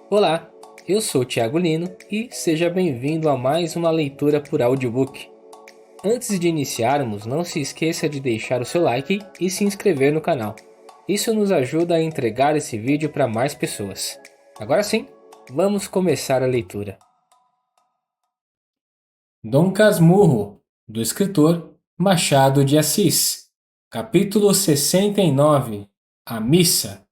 Olá, eu sou o Thiago Lino e seja bem-vindo a mais uma leitura por audiobook. Antes de iniciarmos, não se esqueça de deixar o seu like e se inscrever no canal. Isso nos ajuda a entregar esse vídeo para mais pessoas. Agora sim, vamos começar a leitura. Dom Casmurro, do escritor Machado de Assis. Capítulo 69. A Missa.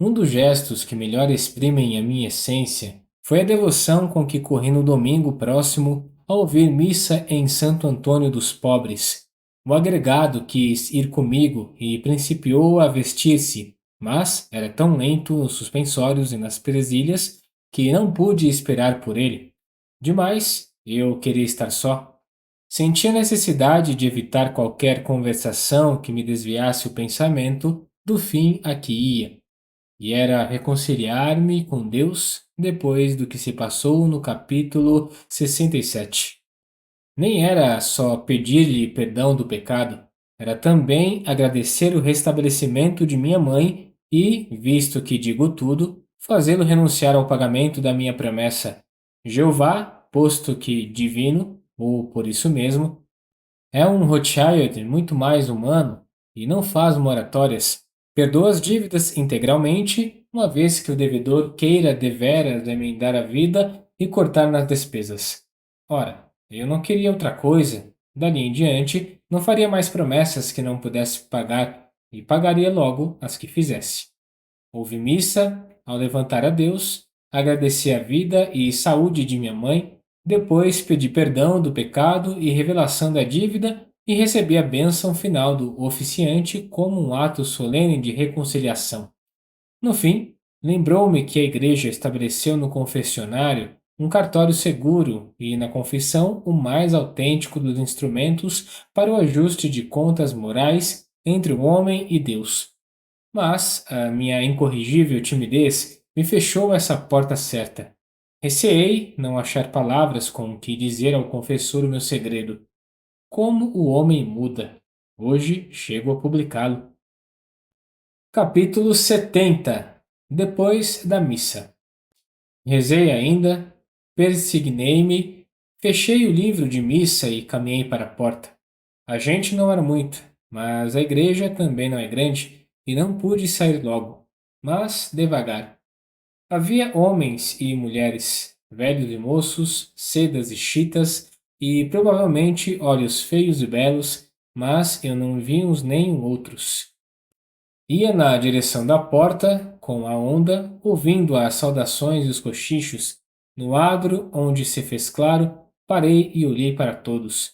Um dos gestos que melhor exprimem a minha essência foi a devoção com que corri no domingo próximo ao ouvir missa em Santo Antônio dos Pobres. O agregado quis ir comigo e principiou a vestir-se, mas era tão lento nos suspensórios e nas presilhas que não pude esperar por ele. Demais, eu queria estar só. Senti a necessidade de evitar qualquer conversação que me desviasse o pensamento do fim a que ia e era reconciliar-me com Deus depois do que se passou no capítulo 67. Nem era só pedir-lhe perdão do pecado, era também agradecer o restabelecimento de minha mãe e, visto que digo tudo, fazê-lo renunciar ao pagamento da minha promessa. Jeová, posto que divino, ou por isso mesmo, é um Rothschild muito mais humano e não faz moratórias. Perdoa as dívidas integralmente, uma vez que o devedor queira deveras emendar a vida e cortar nas despesas. Ora, eu não queria outra coisa. Dali em diante, não faria mais promessas que não pudesse pagar e pagaria logo as que fizesse. Houve missa, ao levantar a Deus, agradeci a vida e saúde de minha mãe, depois pedi perdão do pecado e revelação da dívida e recebi a bênção final do oficiante como um ato solene de reconciliação. No fim, lembrou-me que a igreja estabeleceu no confessionário um cartório seguro e na confissão o mais autêntico dos instrumentos para o ajuste de contas morais entre o homem e Deus. Mas a minha incorrigível timidez me fechou essa porta certa. Receei não achar palavras com que dizer ao confessor o meu segredo. Como o homem muda! Hoje chego a publicá-lo. Capítulo 70. Depois da missa. Rezei ainda, persignei-me, fechei o livro de missa e caminhei para a porta. A gente não era muito, mas a igreja também não é grande e não pude sair logo, mas devagar. Havia homens e mulheres, velhos e moços, sedas e chitas, e provavelmente olhos feios e belos, mas eu não vi uns nem outros. Ia na direção da porta, com a onda, ouvindo as saudações e os cochichos. No adro, onde se fez claro, parei e olhei para todos.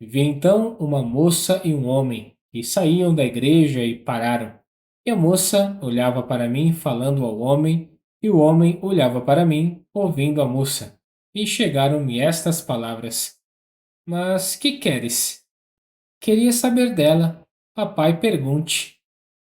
Vi então uma moça e um homem, que saíam da igreja e pararam. E a moça olhava para mim, falando ao homem, e o homem olhava para mim, ouvindo a moça. E chegaram-me estas palavras: Mas que queres? Queria saber dela. Papai pergunte.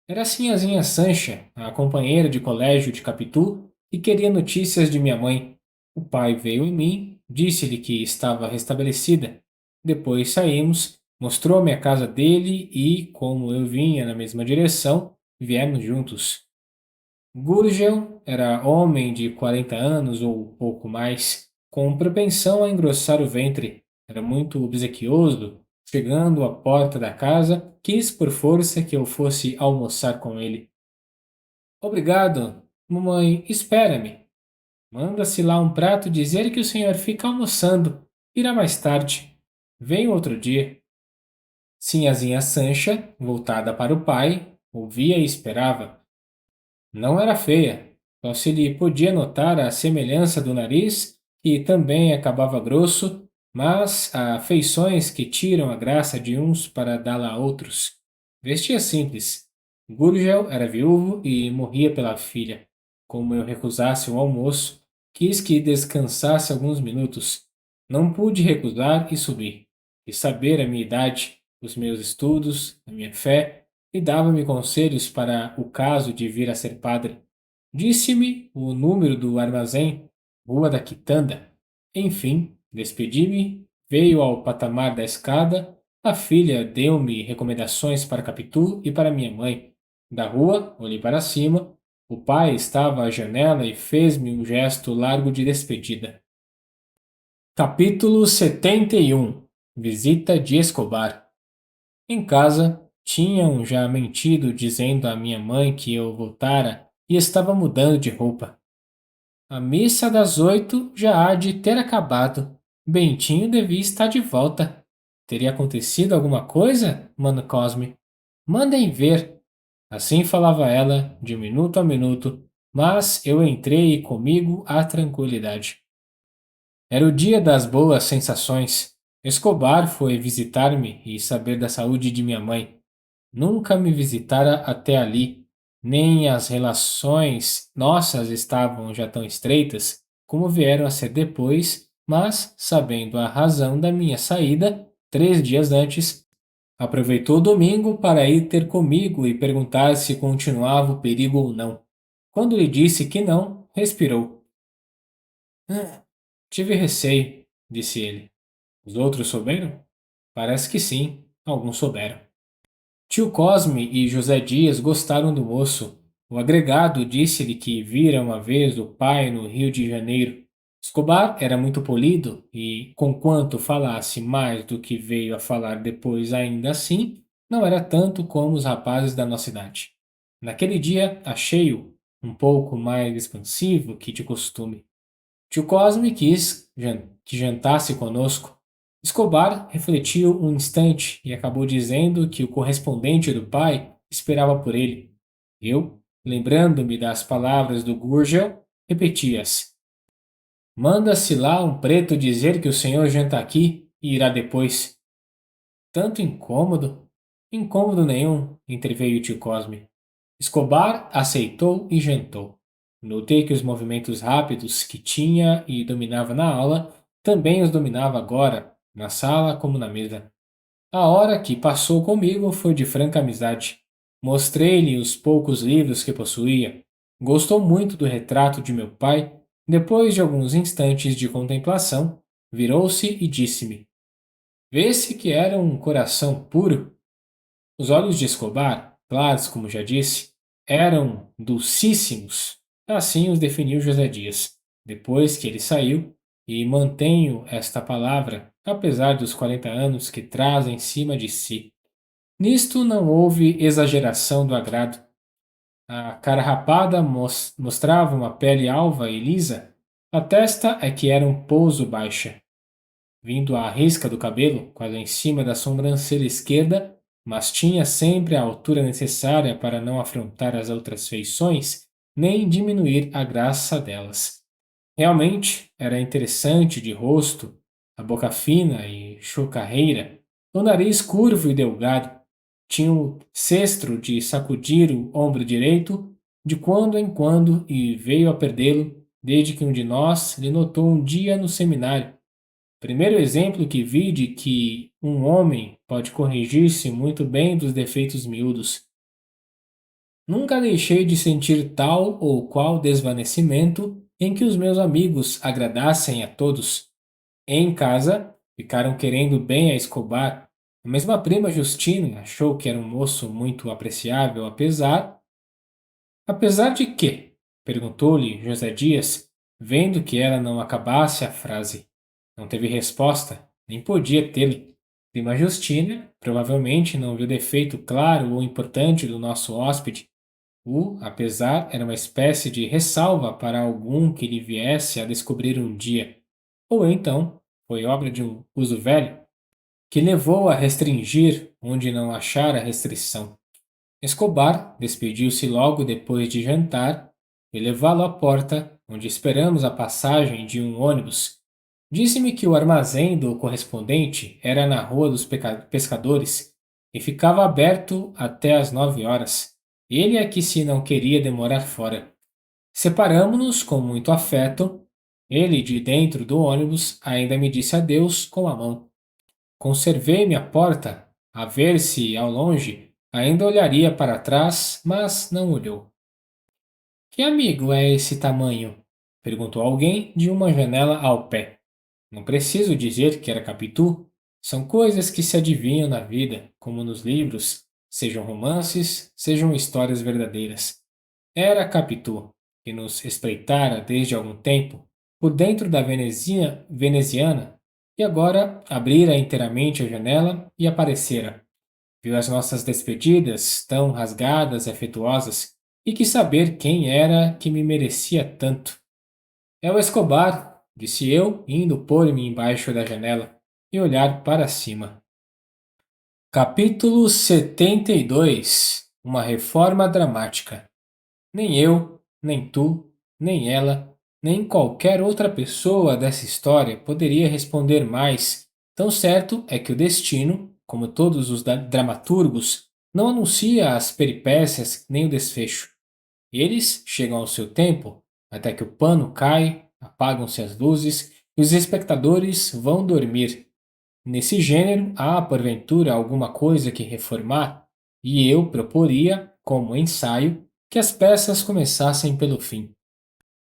Era a sinhazinha Sancha, a companheira de colégio de Capitu, e queria notícias de minha mãe. O pai veio em mim, disse-lhe que estava restabelecida. Depois saímos, mostrou-me a casa dele e, como eu vinha na mesma direção, viemos juntos. Gurgel era homem de 40 anos ou pouco mais, com propensão a engrossar o ventre. Era muito obsequioso. Chegando à porta da casa, quis por força que eu fosse almoçar com ele. Obrigado, mamãe, espera-me. Manda-se lá um prato dizer que o senhor fica almoçando. Irá mais tarde. Venho outro dia. Sinhazinha Sancha, voltada para o pai, ouvia e esperava. Não era feia, só se lhe podia notar a semelhança do nariz, que também acabava grosso, mas há feições que tiram a graça de uns para dá-la a outros. Vestia simples. Gurgel era viúvo e morria pela filha. Como eu recusasse o almoço, quis que descansasse alguns minutos. Não pude recusar e subi. Quis saber a minha idade, os meus estudos, a minha fé, e dava-me conselhos para o caso de vir a ser padre. Disse-me o número do armazém, Rua da Quitanda. Enfim, despedi-me, veio ao patamar da escada, a filha deu-me recomendações para Capitu e para minha mãe. Da rua, olhei para cima, O pai estava à janela e fez-me um gesto largo de despedida. Capítulo 71. Visita de Escobar. Em casa, tinham já mentido dizendo à minha mãe que eu voltara e estava mudando de roupa. A missa das 8 já há de ter acabado. Bentinho devia estar de volta. Teria acontecido alguma coisa, Mano Cosme? Mandem ver. Assim falava ela, de minuto a minuto, mas eu entrei e comigo a tranquilidade. Era o dia das boas sensações. Escobar foi visitar-me e saber da saúde de minha mãe. Nunca me visitara até ali, nem as relações nossas estavam já tão estreitas como vieram a ser depois, mas, sabendo a razão da minha saída, 3 dias antes, aproveitou o domingo para ir ter comigo e perguntar se continuava o perigo ou não. Quando lhe disse que não, respirou. Tive receio, disse ele. Os outros souberam? Parece que sim, alguns souberam. Tio Cosme e José Dias gostaram do moço. O agregado disse-lhe que vira uma vez o pai no Rio de Janeiro. Escobar era muito polido e, conquanto falasse mais do que veio a falar depois ainda assim, não era tanto como os rapazes da nossa idade. Naquele dia, achei-o um pouco mais expansivo que de costume. Tio Cosme quis que jantasse conosco. Escobar refletiu um instante e acabou dizendo que o correspondente do pai esperava por ele. Eu, lembrando-me das palavras do Gurgel, repeti-as. Manda-se lá um preto dizer que o senhor janta aqui e irá depois. Tanto incômodo? Incômodo nenhum, interveio o tio Cosme. Escobar aceitou e jantou. Notei que os movimentos rápidos que tinha e dominava na aula também os dominava agora, na sala como na mesa. A hora que passou comigo foi de franca amizade. Mostrei-lhe os poucos livros que possuía. Gostou muito do retrato de meu pai. Depois de alguns instantes de contemplação, virou-se e disse-me: Vê-se que era um coração puro. Os olhos de Escobar, claros como já disse, eram dulcíssimos. Assim os definiu José Dias, depois que ele saiu, e mantenho esta palavra, apesar dos 40 anos que traz em cima de si. Nisto não houve exageração do agrado. A cara rapada mostrava uma pele alva e lisa. A testa é que era um pouso baixa, vindo à risca do cabelo, quase em cima da sobrancelha esquerda, mas tinha sempre a altura necessária para não afrontar as outras feições, nem diminuir a graça delas. Realmente era interessante de rosto, a boca fina e chocarreira, o nariz curvo e delgado. Tinha o cestro de sacudir o ombro direito de quando em quando e veio a perdê-lo desde que um de nós lhe notou um dia no seminário. Primeiro exemplo que vi de que um homem pode corrigir-se muito bem dos defeitos miúdos. Nunca deixei de sentir tal ou qual desvanecimento em que os meus amigos agradassem a todos. Em casa, ficaram querendo bem a Escobar. A mesma prima Justina achou que era um moço muito apreciável, apesar. Apesar de quê? Perguntou-lhe José Dias, vendo que ela não acabasse a frase. Não teve resposta, nem podia tê-lo. Prima Justina provavelmente não viu defeito claro ou importante do nosso hóspede. O, apesar, era uma espécie de ressalva para algum que lhe viesse a descobrir um dia. Ou então, foi obra de um uso velho, que levou a restringir onde não achara restrição. Escobar despediu-se logo depois de jantar e levá-lo à porta, onde esperamos a passagem de um ônibus. Disse-me que o armazém do correspondente era na Rua dos Pescadores e ficava aberto até às 9 horas. Ele é que se não queria demorar fora. Separamo-nos com muito afeto. Ele, de dentro do ônibus, ainda me disse adeus com a mão. Conservei-me à porta, a ver se, ao longe, ainda olharia para trás, mas não olhou. Que amigo é esse tamanho? Perguntou alguém de uma janela ao pé. Não preciso dizer que era Capitu. São coisas que se adivinham na vida, como nos livros, sejam romances, sejam histórias verdadeiras. Era Capitu, que nos espreitara desde algum tempo, por dentro da veneziana, e agora abrira inteiramente a janela e aparecera. Viu as nossas despedidas, tão rasgadas e afetuosas, e quis saber quem era que me merecia tanto. É o Escobar, disse eu, indo pôr-me embaixo da janela e olhar para cima. Capítulo 72. Uma reforma dramática. Nem eu, nem tu, nem ela, nem qualquer outra pessoa dessa história poderia responder mais. Tão certo é que o destino, como todos os dramaturgos, não anuncia as peripécias nem o desfecho. Eles chegam ao seu tempo, até que o pano cai, apagam-se as luzes e os espectadores vão dormir. Nesse gênero, há porventura alguma coisa que reformar, e eu proporia, como ensaio, que as peças começassem pelo fim.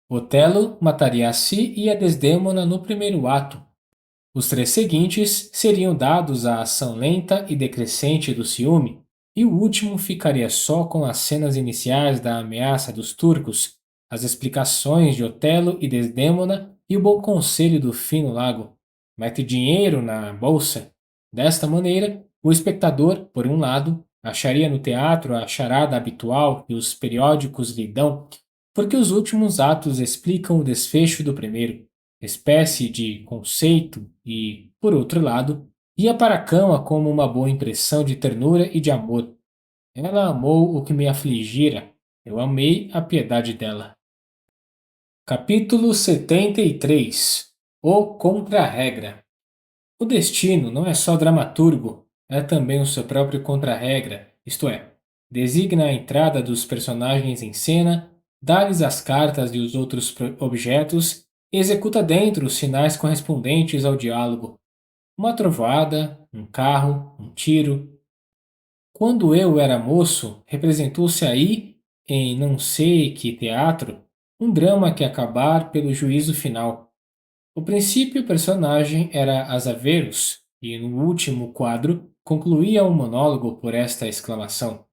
Otelo mataria a si e a Desdémona no primeiro ato. Os três seguintes seriam dados à ação lenta e decrescente do ciúme, e o último ficaria só com as cenas iniciais da ameaça dos turcos, as explicações de Otelo e Desdémona e o bom conselho do fim no lago. Mete dinheiro na bolsa. Desta maneira, o espectador, por um lado, acharia no teatro a charada habitual que os periódicos lhe dão, porque os últimos atos explicam o desfecho do primeiro, espécie de conceito, e, por outro lado, ia para a cama como uma boa impressão de ternura e de amor. Ela amou o que me afligira, eu amei a piedade dela. Capítulo 73. O Contra-regra. O destino não é só dramaturgo, é também o seu próprio contra-regra, isto é, designa a entrada dos personagens em cena, dá-lhes as cartas e os outros objetos e executa dentro os sinais correspondentes ao diálogo. Uma trovoada, um carro, um tiro. Quando eu era moço, representou-se aí, em não sei que teatro, um drama que acabar pelo juízo final. O princípio personagem era Asaverus, e no último quadro concluía um monólogo por esta exclamação: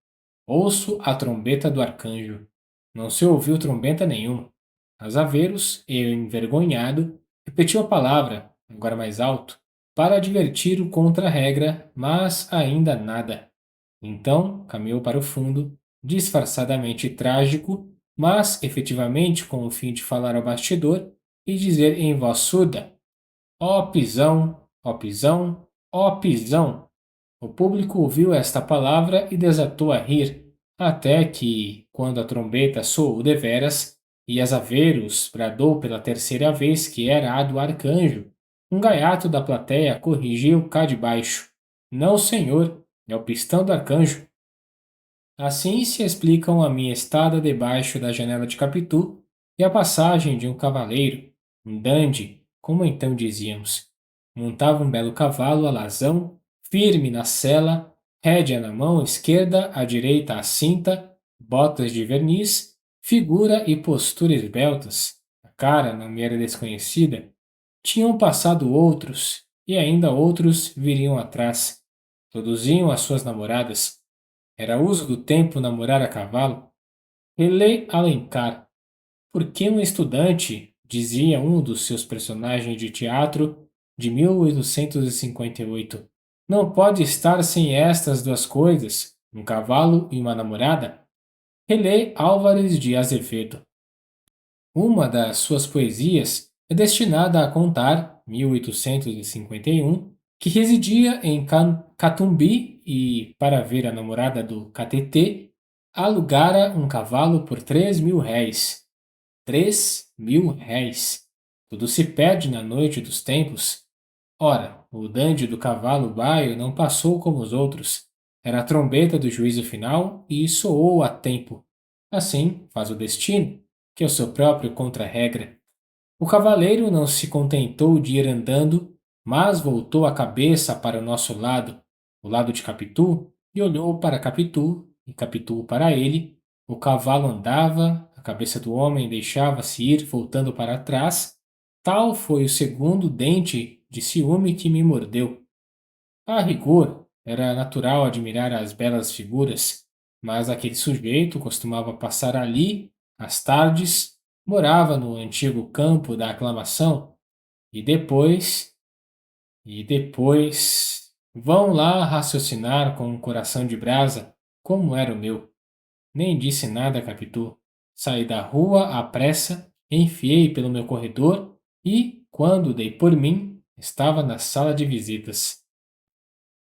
Ouço a trombeta do arcanjo. Não se ouviu trombeta nenhuma. Asaverus, eu envergonhado, repetiu a palavra, agora mais alto, para advertir o contra-regra, mas ainda nada. Então caminhou para o fundo, disfarçadamente trágico, mas efetivamente com o fim de falar ao bastidor e dizer em voz surda: Ó pisão, ó pisão, ó pisão. O público ouviu esta palavra e desatou a rir, até que, quando a trombeta soou deveras, e Asaverus bradou pela terceira vez que era a do arcanjo, um gaiato da plateia corrigiu cá de baixo: Não, senhor, é o pistão do arcanjo. Assim se explicam a minha estada debaixo da janela de Capitu e a passagem de um cavaleiro, um dandy, como então dizíamos. Montava um belo cavalo alazão, firme na sela, rédea na mão esquerda, à direita a cinta, botas de verniz, figura e postura esbeltas. A cara não me era desconhecida. Tinham passado outros, e ainda outros viriam atrás. Todos iam às suas namoradas. Era uso do tempo namorar a cavalo? Relê Alencar. Por que um estudante, dizia um dos seus personagens de teatro de 1858, não pode estar sem estas duas coisas, um cavalo e uma namorada? Relê Álvares de Azevedo. Uma das suas poesias é destinada a contar, 1851, que residia em Catumbi e, para ver a namorada do KTT, alugara um cavalo por 3.000 réis. 3.000 réis. Tudo se perde na noite dos tempos. Ora, o dandy do cavalo baio não passou como os outros. Era a trombeta do juízo final e soou a tempo. Assim faz o destino, que é o seu próprio contra-regra. O cavaleiro não se contentou de ir andando, mas voltou a cabeça para o nosso lado, o lado de Capitu, e olhou para Capitu, e Capitu para ele. O cavalo andava, a cabeça do homem deixava-se ir voltando para trás. Tal foi o segundo dente de ciúme que me mordeu. A rigor, era natural admirar as belas figuras, mas aquele sujeito costumava passar ali às tardes, morava no antigo campo da aclamação e vão lá raciocinar com um coração de brasa, como era o meu. Nem disse nada a Capitu. Saí da rua à pressa, enfiei pelo meu corredor e, quando dei por mim, estava na sala de visitas.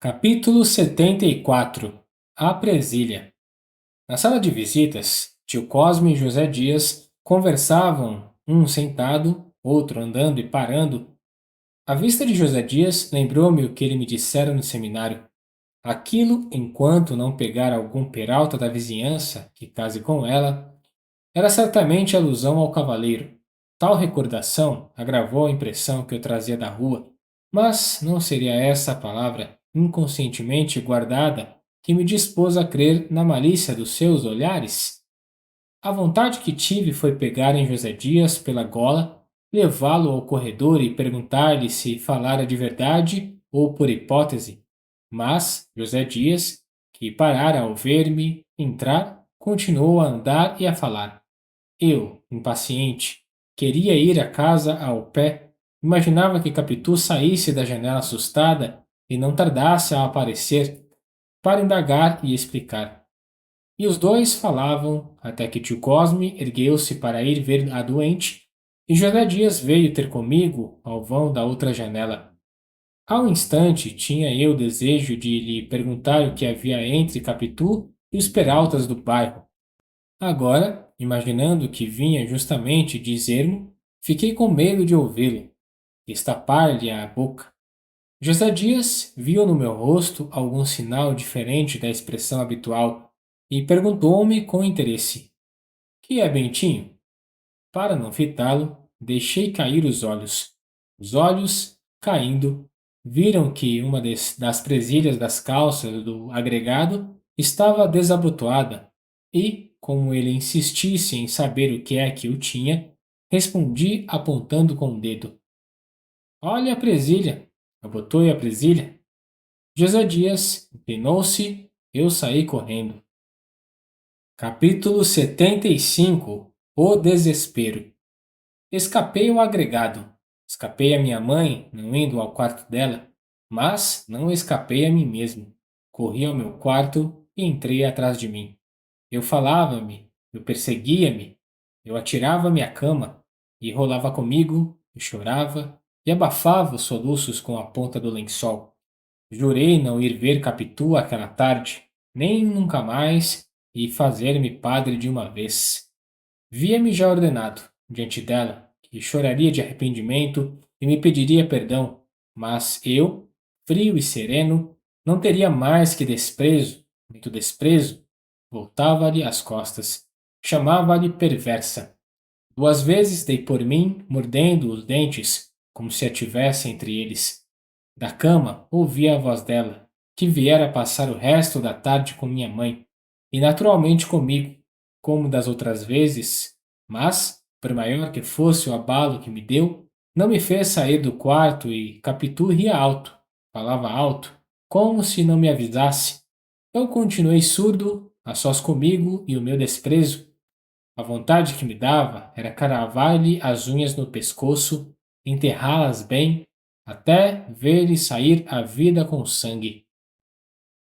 Capítulo 74. A Presilha. Na sala de visitas, tio Cosme e José Dias conversavam, um sentado, outro andando e parando. A vista de José Dias lembrou-me o que ele me dissera no seminário. Aquilo, enquanto não pegar algum peralta da vizinhança que case com ela, era certamente alusão ao cavaleiro. Tal recordação agravou a impressão que eu trazia da rua, mas não seria essa a palavra inconscientemente guardada que me dispôs a crer na malícia dos seus olhares? A vontade que tive foi pegar em José Dias pela gola, levá-lo ao corredor e perguntar-lhe se falara de verdade ou por hipótese. Mas José Dias, que parara ao ver-me entrar, continuou a andar e a falar. Eu, impaciente, queria ir à casa ao pé. Imaginava que Capitu saísse da janela assustada e não tardasse a aparecer para indagar e explicar. E os dois falavam até que tio Cosme ergueu-se para ir ver a doente e José Dias veio ter comigo ao vão da outra janela. Ao instante tinha eu desejo de lhe perguntar o que havia entre Capitu e os peraltas do bairro. Agora, imaginando que vinha justamente dizer-me, fiquei com medo de ouvi-lo, estapar-lhe a boca. José Dias viu no meu rosto algum sinal diferente da expressão habitual e perguntou-me com interesse: Que é, Bentinho? Para não fitá-lo, deixei cair os olhos. Os olhos, caindo, viram que uma das presilhas das calças do agregado estava desabotoada e, como ele insistisse em saber o que é que eu tinha, respondi apontando com o dedo. Olha a presilha. Abotoe a presilha. José Dias inclinou-se, eu saí correndo. Capítulo 75. O desespero. Escapei ao agregado. Escapei a minha mãe, não indo ao quarto dela, mas não escapei a mim mesmo. Corri ao meu quarto e entrei atrás de mim. Eu falava-me, eu perseguia-me, eu atirava-me à cama e rolava comigo, e chorava e abafava os soluços com a ponta do lençol. Jurei não ir ver Capitu aquela tarde, nem nunca mais, e fazer-me padre de uma vez. Via-me já ordenado, diante dela, que choraria de arrependimento e me pediria perdão, mas eu, frio e sereno, não teria mais que desprezo, muito desprezo, voltava-lhe as costas, chamava-lhe perversa. Duas vezes dei por mim, mordendo os dentes, como se a tivesse entre eles. Da cama ouvi a voz dela, que viera passar o resto da tarde com minha mãe, e naturalmente comigo, como das outras vezes, mas, por maior que fosse o abalo que me deu, não me fez sair do quarto e Capitu ria alto, falava alto, como se não me avisasse. Eu continuei surdo, a sós comigo e o meu desprezo. A vontade que me dava era cravar-lhe as unhas no pescoço, enterrá-las bem, até ver-lhe sair a vida com sangue.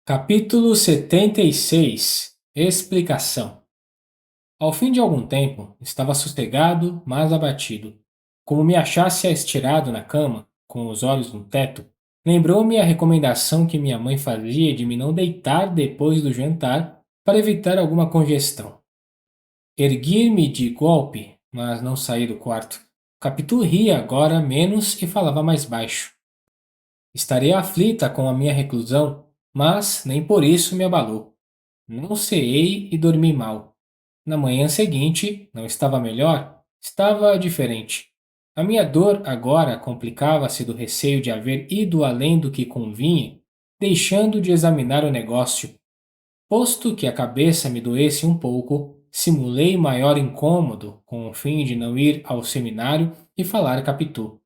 Capítulo 76. Explicação. Ao fim de algum tempo, estava sossegado, mas abatido. Como me achasse estirado na cama, com os olhos no teto, lembrou-me a recomendação que minha mãe fazia de me não deitar depois do jantar para evitar alguma congestão. Ergui-me de golpe, mas não saí do quarto. Capitu ria agora menos e falava mais baixo. Estarei aflita com a minha reclusão, mas nem por isso me abalou. Não ceei e dormi mal. Na manhã seguinte, não estava melhor, estava diferente. A minha dor agora complicava-se do receio de haver ido além do que convinha, deixando de examinar o negócio. Posto que a cabeça me doesse um pouco, simulei maior incômodo com o fim de não ir ao seminário e falar Capitu.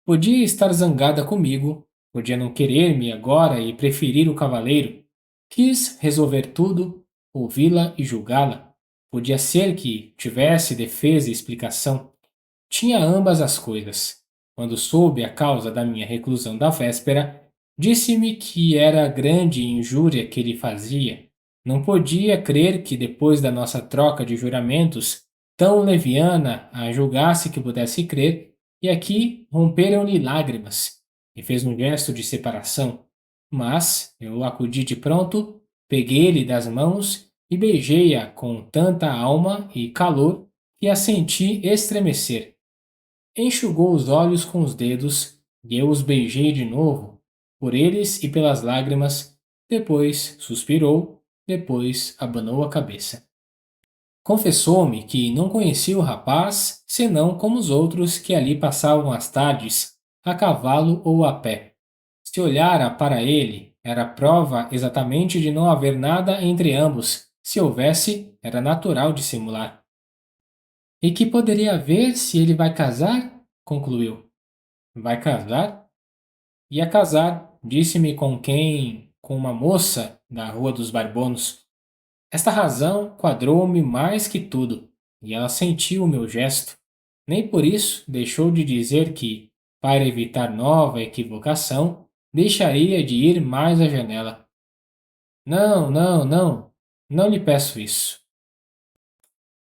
Podia estar zangada comigo, podia não querer-me agora e preferir o cavaleiro. Quis resolver tudo, ouvi-la e julgá-la. Podia ser que tivesse defesa e explicação. Tinha ambas as coisas. Quando soube a causa da minha reclusão da véspera, disse-me que era grande injúria que lhe fazia. Não podia crer que depois da nossa troca de juramentos, tão leviana a julgasse que pudesse crer, e aqui romperam-lhe lágrimas, e fez um gesto de separação. Mas eu acudi de pronto, peguei-lhe das mãos e beijei-a com tanta alma e calor que a senti estremecer. Enxugou os olhos com os dedos, e eu os beijei de novo, por eles e pelas lágrimas. Depois suspirou, depois abanou a cabeça. Confessou-me que não conhecia o rapaz senão como os outros que ali passavam as tardes, a cavalo ou a pé. Se olhara para ele, era prova exatamente de não haver nada entre ambos. Se houvesse, era natural dissimular. E que poderia haver se ele vai casar? Concluiu. Vai casar? Ia casar, disse-me com quem? Com uma moça da Rua dos Barbonos. Esta razão quadrou-me mais que tudo, e ela sentiu o meu gesto. Nem por isso deixou de dizer que, para evitar nova equivocação, deixaria de ir mais à janela. Não, não, não, não lhe peço isso.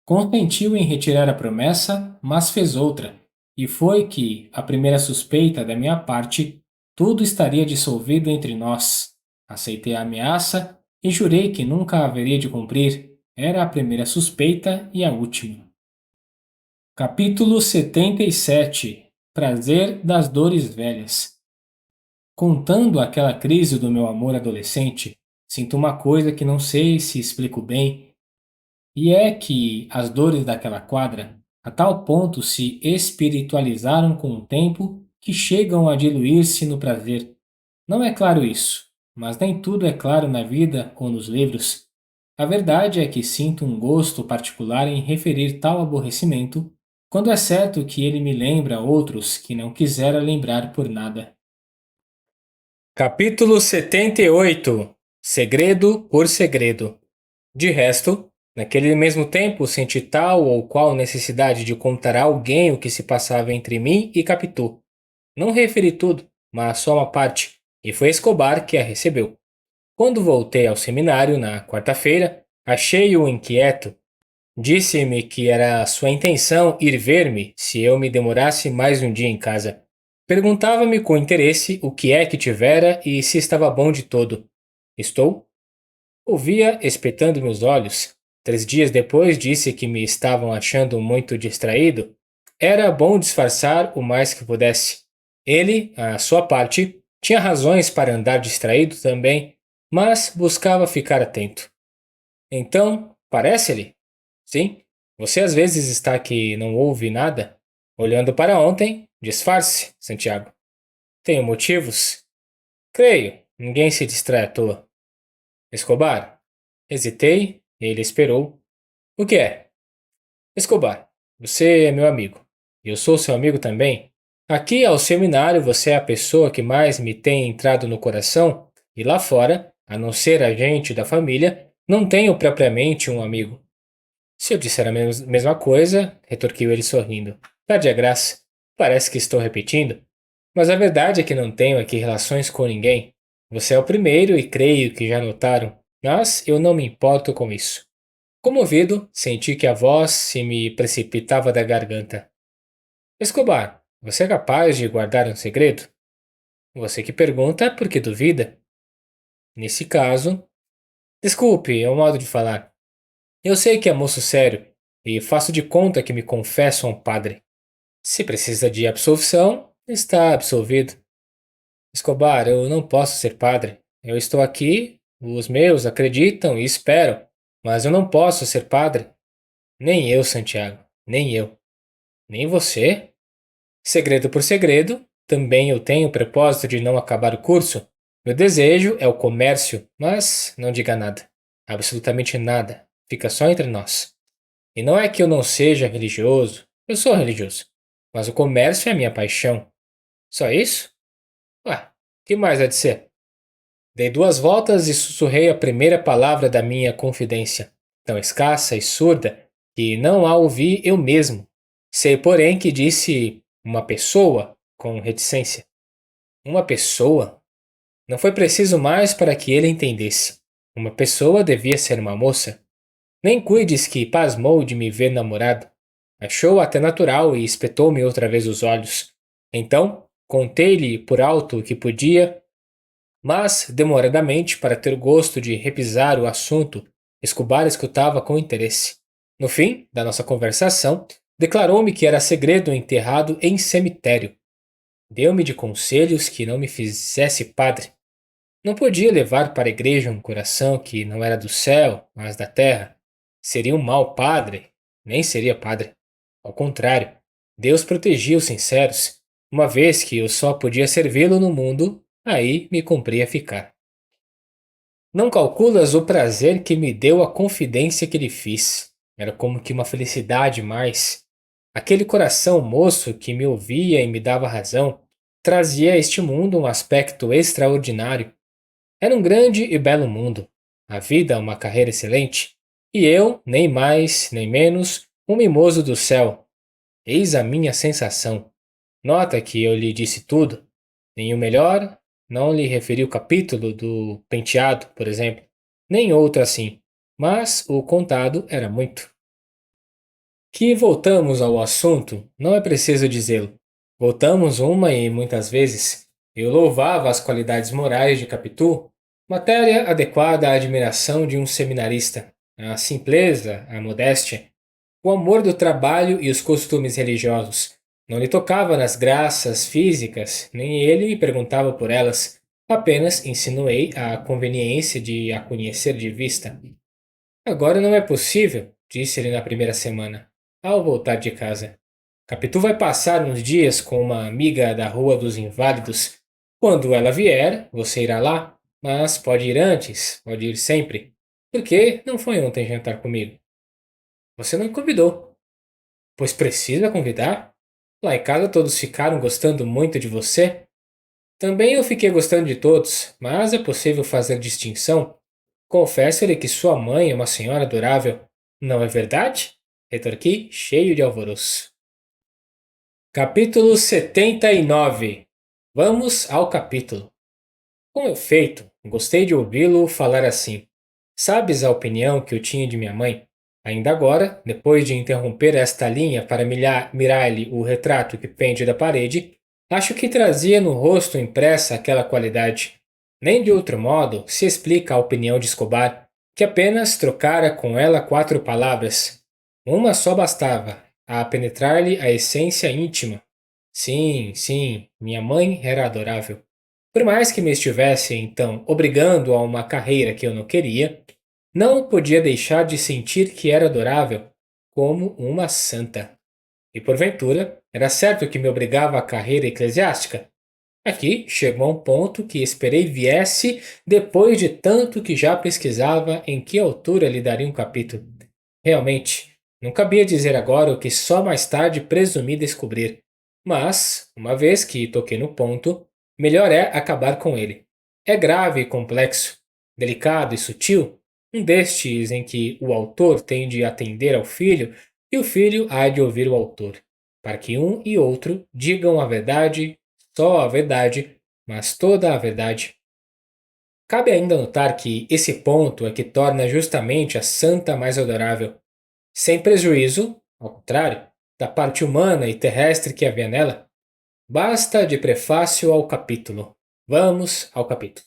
Consentiu em retirar a promessa, mas fez outra, e foi que, a primeira suspeita da minha parte, tudo estaria dissolvido entre nós. Aceitei a ameaça e jurei que nunca a haveria de cumprir. Era a primeira suspeita e a última. Capítulo 77. Prazer das dores velhas. Contando aquela crise do meu amor adolescente, sinto uma coisa que não sei se explico bem, e é que as dores daquela quadra a tal ponto se espiritualizaram com o tempo que chegam a diluir-se no prazer. Não é claro isso, mas nem tudo é claro na vida ou nos livros. A verdade é que sinto um gosto particular em referir tal aborrecimento, quando é certo que ele me lembra outros que não quisera lembrar por nada. Capítulo 78. Segredo por segredo. De resto, naquele mesmo tempo senti tal ou qual necessidade de contar a alguém o que se passava entre mim e Capitu. Não referi tudo, mas só uma parte, e foi Escobar que a recebeu. Quando voltei ao seminário na quarta-feira, achei-o inquieto. Disse-me que era sua intenção ir ver-me se eu me demorasse mais um dia em casa. Perguntava-me com interesse o que é que tivera e se estava bom de todo. Estou? Ouvia espetando meus olhos. 3 dias depois disse que me estavam achando muito distraído. Era bom disfarçar o mais que pudesse. Ele, à sua parte, tinha razões para andar distraído também, mas buscava ficar atento. Então, parece-lhe? Sim, você às vezes está que não ouve nada? Olhando para ontem, disfarce, Santiago. Tenho motivos? Creio, ninguém se distrai à toa. Escobar? Hesitei, ele esperou. O que é? Escobar, você é meu amigo. Eu sou seu amigo também. Aqui ao seminário você é a pessoa que mais me tem entrado no coração, e lá fora, a não ser a gente da família, não tenho propriamente um amigo. Se eu disser a mesma coisa, retorquiu ele sorrindo, perde a graça. Parece que estou repetindo. Mas a verdade é que não tenho aqui relações com ninguém. Você é o primeiro e creio que já notaram, mas eu não me importo com isso. Comovido, senti que a voz se me precipitava da garganta. Escobar, você é capaz de guardar um segredo? Você que pergunta porque duvida. Nesse caso. Desculpe, é um modo de falar. Eu sei que é moço sério e faço de conta que me confesso a um padre. Se precisa de absolvição, está absolvido. Escobar, eu não posso ser padre. Eu estou aqui, os meus acreditam e esperam, mas eu não posso ser padre. Nem eu, Santiago, nem eu. Nem você? Segredo por segredo, também eu tenho o propósito de não acabar o curso. Meu desejo é o comércio, mas não diga nada. Absolutamente nada. Fica só entre nós. E não é que eu não seja religioso, eu sou religioso. Mas o comércio é a minha paixão. Só isso? Ué, que mais há de ser? Dei 2 voltas e sussurrei a primeira palavra da minha confidência, tão escassa e surda que não a ouvi eu mesmo. Sei, porém, que disse uma pessoa com reticência. Uma pessoa? Não foi preciso mais para que ele entendesse. Uma pessoa devia ser uma moça. Nem cuides que pasmou de me ver namorado. Achou até natural e espetou-me outra vez os olhos. Então, contei-lhe por alto o que podia, mas demoradamente para ter gosto de repisar o assunto. Escobar escutava com interesse. No fim da nossa conversação, declarou-me que era segredo enterrado em cemitério. Deu-me de conselhos que não me fizesse padre. Não podia levar para a igreja um coração que não era do céu, mas da terra. Seria um mau padre, nem seria padre. Ao contrário, Deus protegia os sinceros, uma vez que eu só podia servi-lo no mundo, aí me cumpria ficar. Não calculas o prazer que me deu a confidência que lhe fiz. Era como que uma felicidade mais. Aquele coração moço que me ouvia e me dava razão, trazia a este mundo um aspecto extraordinário. Era um grande e belo mundo, a vida uma carreira excelente, e eu, nem mais nem menos, um mimoso do céu. Eis a minha sensação. Nota que eu lhe disse tudo. Nem o melhor, não lhe referi o capítulo do penteado, por exemplo, nem outro assim, mas o contado era muito. Que voltamos ao assunto, não é preciso dizê-lo. Voltamos uma e muitas vezes. Eu louvava as qualidades morais de Capitu, matéria adequada à admiração de um seminarista, a simpleza, a modéstia, o amor do trabalho e os costumes religiosos. Não lhe tocava nas graças físicas, nem ele me perguntava por elas. Apenas insinuei a conveniência de a conhecer de vista. Agora não é possível, disse ele na primeira semana, ao voltar de casa. Capitu vai passar uns dias com uma amiga da Rua dos Inválidos. Quando ela vier, você irá lá, mas pode ir antes, pode ir sempre. Por que não foi ontem jantar comigo? Você não me convidou. Pois precisa convidar? Lá em casa todos ficaram gostando muito de você. Também eu fiquei gostando de todos, mas é possível fazer distinção. Confesso-lhe que sua mãe é uma senhora adorável. Não é verdade? Retorqui, cheio de alvoroço. Capítulo 79. Vamos ao capítulo. Com efeito, gostei de ouvi-lo falar assim. Sabes a opinião que eu tinha de minha mãe? Ainda agora, depois de interromper esta linha para mirar-lhe o retrato que pende da parede, acho que trazia no rosto impressa aquela qualidade. Nem de outro modo se explica a opinião de Escobar, que apenas trocara com ela 4 palavras. Uma só bastava, a penetrar-lhe a essência íntima. Sim, sim, minha mãe era adorável. Por mais que me estivesse, então, obrigando a uma carreira que eu não queria, não podia deixar de sentir que era adorável, como uma santa. E porventura, era certo que me obrigava à carreira eclesiástica? Aqui chegou a um ponto que esperei viesse depois de tanto que já pesquisava em que altura lhe daria um capítulo. Realmente, não cabia dizer agora o que só mais tarde presumi descobrir. Mas, uma vez que toquei no ponto, melhor é acabar com ele. É grave e complexo, delicado e sutil, um destes em que o autor tem de atender ao filho e o filho há de ouvir o autor, para que um e outro digam a verdade, só a verdade, mas toda a verdade. Cabe ainda notar que esse ponto é que torna justamente a santa mais adorável, sem prejuízo, ao contrário, da parte humana e terrestre que havia nela. Basta de prefácio ao capítulo. Vamos ao capítulo.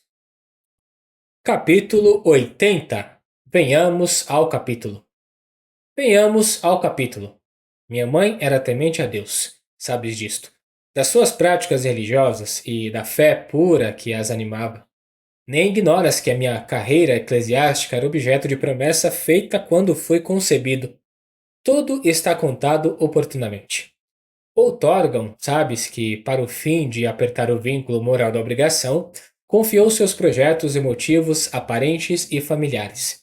Capítulo 80. Venhamos ao capítulo. Venhamos ao capítulo. Minha mãe era temente a Deus, sabes disto, das suas práticas religiosas e da fé pura que as animava. Nem ignoras que a minha carreira eclesiástica era objeto de promessa feita quando fui concebido. Tudo está contado oportunamente. Outorgam, sabes que, para o fim de apertar o vínculo moral da obrigação, confiou seus projetos e motivos a parentes e familiares.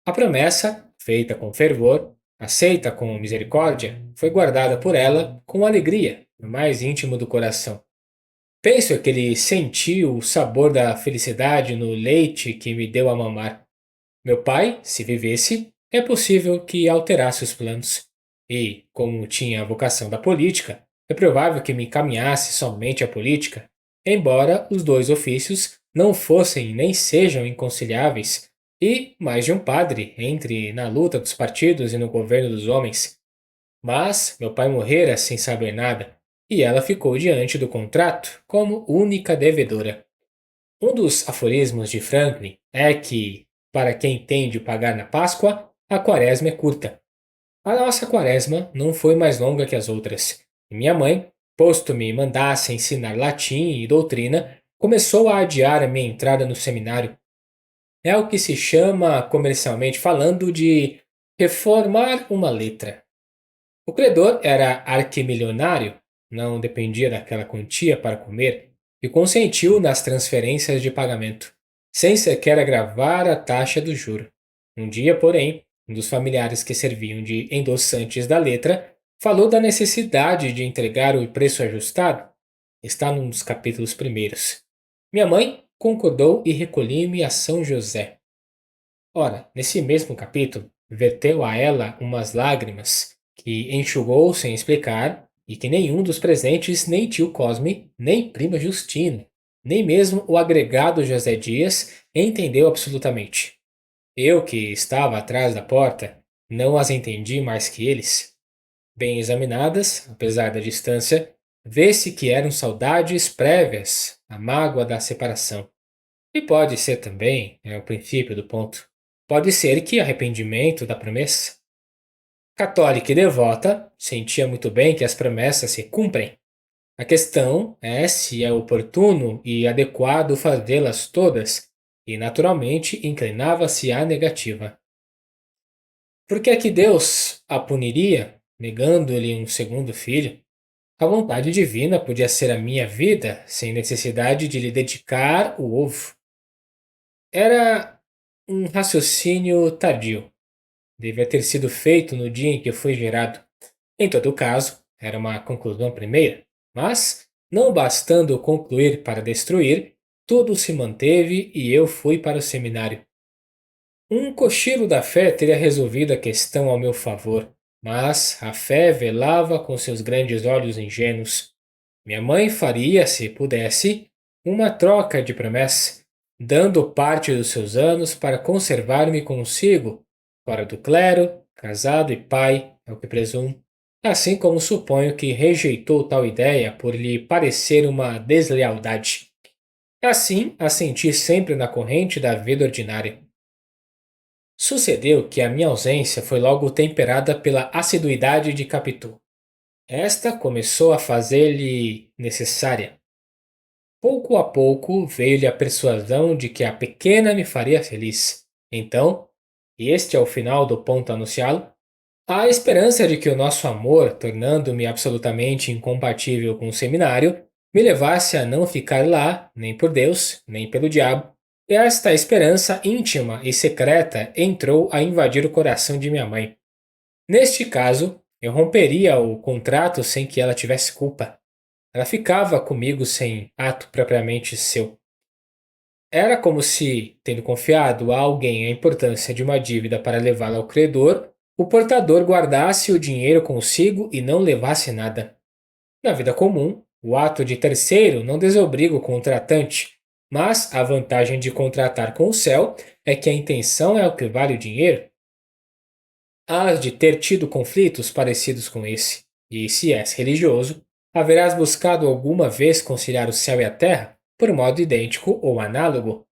A promessa, feita com fervor, aceita com misericórdia, foi guardada por ela com alegria no mais íntimo do coração. Penso que ele sentiu o sabor da felicidade no leite que me deu a mamar. Meu pai, se vivesse, é possível que alterasse os planos. E, como tinha a vocação da política, é provável que me encaminhasse somente à política, embora os dois ofícios não fossem nem sejam inconciliáveis, e mais de um padre entre na luta dos partidos e no governo dos homens. Mas meu pai morrera sem saber nada, e ela ficou diante do contrato como única devedora. Um dos aforismos de Franklin é que, para quem tem de pagar na Páscoa, a quaresma é curta. A nossa quaresma não foi mais longa que as outras, e minha mãe, posto me mandasse ensinar latim e doutrina, começou a adiar a minha entrada no seminário. É o que se chama, comercialmente falando, de reformar uma letra. O credor era arquimilionário, não dependia daquela quantia para comer, e consentiu nas transferências de pagamento, sem sequer agravar a taxa do juro. Um dia, porém, um dos familiares que serviam de endossantes da letra falou da necessidade de entregar o preço ajustado. Está num dos capítulos primeiros. Minha mãe concordou e recolhi-me a São José. Ora, nesse mesmo capítulo, verteu a ela umas lágrimas, que enxugou sem explicar, e que nenhum dos presentes, nem tio Cosme, nem prima Justina, nem mesmo o agregado José Dias, entendeu absolutamente. Eu, que estava atrás da porta, não as entendi mais que eles. Bem examinadas, apesar da distância, vê-se que eram saudades prévias à mágoa da separação. E pode ser também, é o princípio do ponto, pode ser que arrependimento da promessa. Católica e devota, sentia muito bem que as promessas se cumprem. A questão é se é oportuno e adequado fazê-las todas, e naturalmente inclinava-se à negativa. Por que é que Deus a puniria, negando-lhe um segundo filho? A vontade divina podia ser a minha vida, sem necessidade de lhe dedicar o ovo. Era um raciocínio tardio. Devia ter sido feito no dia em que fui gerado. Em todo caso, era uma conclusão primeira, mas, não bastando concluir para destruir, tudo se manteve e eu fui para o seminário. Um cochilo da fé teria resolvido a questão ao meu favor, mas a fé velava com seus grandes olhos ingênuos. Minha mãe faria, se pudesse, uma troca de promessa, dando parte dos seus anos para conservar-me consigo, fora do clero, casado e pai, é o que presumo, assim como suponho que rejeitou tal ideia por lhe parecer uma deslealdade. Assim, assenti sempre na corrente da vida ordinária. Sucedeu que a minha ausência foi logo temperada pela assiduidade de Capitu. Esta começou a fazer-lhe necessária. Pouco a pouco veio-lhe a persuasão de que a pequena me faria feliz. Então, e este é o final do ponto anunciá-lo, a esperança de que o nosso amor, tornando-me absolutamente incompatível com o seminário, me levasse a não ficar lá, nem por Deus, nem pelo diabo. Esta esperança íntima e secreta entrou a invadir o coração de minha mãe. Neste caso, eu romperia o contrato sem que ela tivesse culpa. Ela ficava comigo sem ato propriamente seu. Era como se, tendo confiado a alguém a importância de uma dívida para levá-la ao credor, o portador guardasse o dinheiro consigo e não levasse nada. Na vida comum, o ato de terceiro não desobriga o contratante, mas a vantagem de contratar com o céu é que a intenção é o que vale o dinheiro. Hás de ter tido conflitos parecidos com esse, e se és religioso, haverás buscado alguma vez conciliar o céu e a terra por modo idêntico ou análogo.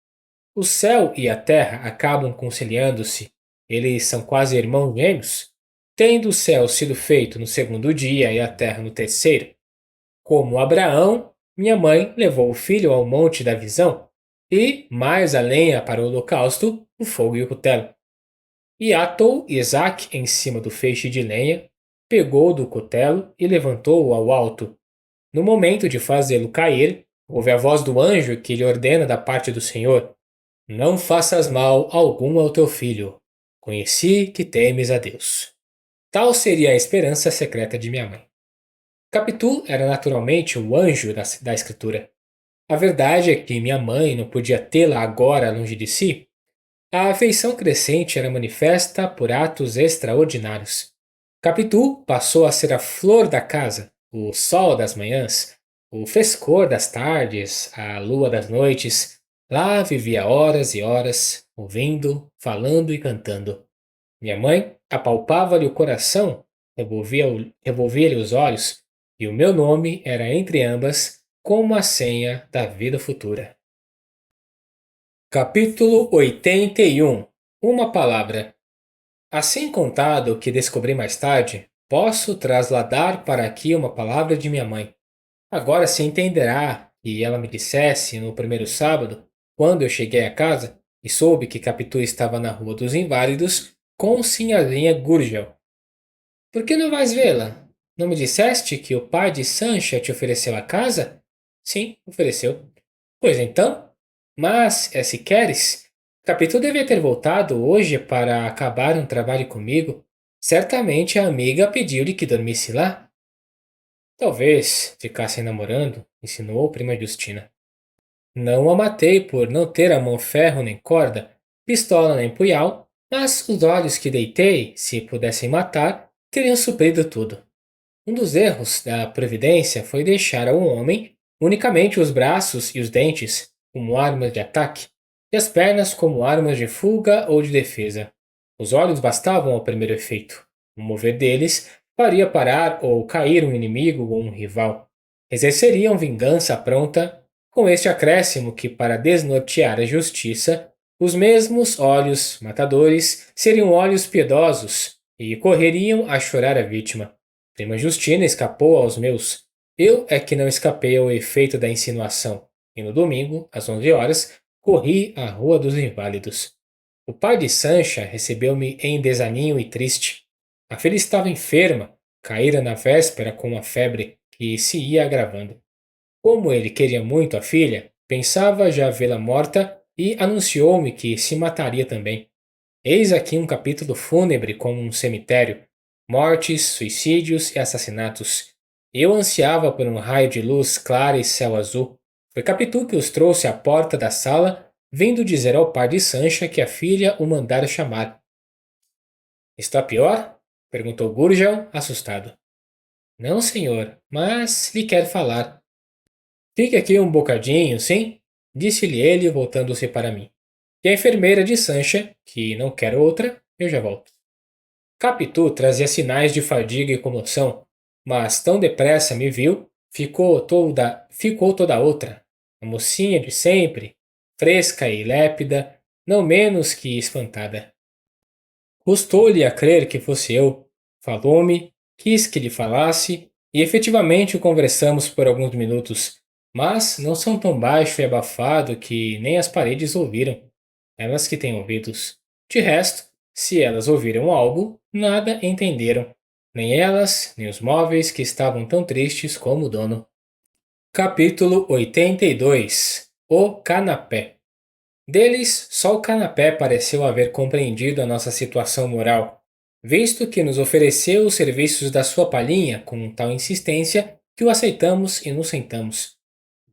O céu e a terra acabam conciliando-se, eles são quase irmãos gêmeos, tendo o céu sido feito no segundo dia e a terra no terceiro. Como Abraão, minha mãe levou o filho ao monte da visão, e, mais a lenha para o holocausto, o fogo e o cutelo. E atou Isaac em cima do feixe de lenha, pegou do cutelo e levantou-o ao alto. No momento de fazê-lo cair, ouve a voz do anjo que lhe ordena da parte do Senhor: Não faças mal algum ao teu filho. Conheci que temes a Deus. Tal seria a esperança secreta de minha mãe. Capitu era naturalmente o anjo da Escritura. A verdade é que minha mãe não podia tê-la agora longe de si. A afeição crescente era manifesta por atos extraordinários. Capitu passou a ser a flor da casa, o sol das manhãs, o frescor das tardes, a lua das noites. Lá vivia horas e horas, ouvindo, falando e cantando. Minha mãe apalpava-lhe o coração, revolvia-lhe os olhos, e o meu nome era entre ambas como a senha da vida futura. Capítulo 81. Uma palavra. Assim contado o que descobri mais tarde, posso trasladar para aqui uma palavra de minha mãe. Agora se entenderá que ela me dissesse no primeiro sábado, quando eu cheguei a casa e soube que Capitu estava na Rua dos Inválidos com Sinhazinha Gurgel. Por que não vais vê-la? Não me disseste que o pai de Sancha te ofereceu a casa? Sim, ofereceu. Pois então, mas, se queres, Capitu devia ter voltado hoje para acabar um trabalho comigo. Certamente a amiga pediu-lhe que dormisse lá. Talvez ficassem namorando, insinuou prima Justina. Não a matei por não ter a mão ferro nem corda, pistola nem punhal, mas os olhos que deitei, se pudessem matar, teriam suprido tudo. Um dos erros da Previdência foi deixar ao homem unicamente os braços e os dentes como armas de ataque, e as pernas como armas de fuga ou de defesa. Os olhos bastavam ao primeiro efeito. O mover deles faria parar ou cair um inimigo ou um rival. Exerceriam vingança pronta, com este acréscimo que, para desnortear a justiça, os mesmos olhos matadores seriam olhos piedosos e correriam a chorar a vítima. Prima Justina escapou aos meus. Eu é que não escapei ao efeito da insinuação, e no domingo, às 11 horas, corri à Rua dos Inválidos. O pai de Sancha recebeu-me em desaninho e triste. A filha estava enferma, caíra na véspera com uma febre que se ia agravando. Como ele queria muito a filha, pensava já vê-la morta e anunciou-me que se mataria também. Eis aqui um capítulo fúnebre como um cemitério. Mortes, suicídios e assassinatos. Eu ansiava por um raio de luz clara e céu azul. Foi Capitu que os trouxe à porta da sala, vindo dizer ao pai de Sancha que a filha o mandara chamar. Está pior? Perguntou Gurgel, assustado. Não, senhor, mas lhe quer falar. Fique aqui um bocadinho, sim? Disse-lhe ele, voltando-se para mim. E a enfermeira de Sancha, que não quer outra, eu já volto. Capitu trazia sinais de fadiga e comoção, mas tão depressa me viu, ficou toda outra. A mocinha de sempre, fresca e lépida, não menos que espantada. Custou-lhe a crer que fosse eu. Falou-me, quis que lhe falasse, e efetivamente conversamos por alguns minutos, mas não são tão baixo e abafado que nem as paredes ouviram. Elas que têm ouvidos. De resto, se elas ouviram algo, nada entenderam. Nem elas, nem os móveis que estavam tão tristes como o dono. Capítulo 82. O canapé. Deles, só o canapé pareceu haver compreendido a nossa situação moral, visto que nos ofereceu os serviços da sua palhinha com tal insistência que o aceitamos e nos sentamos.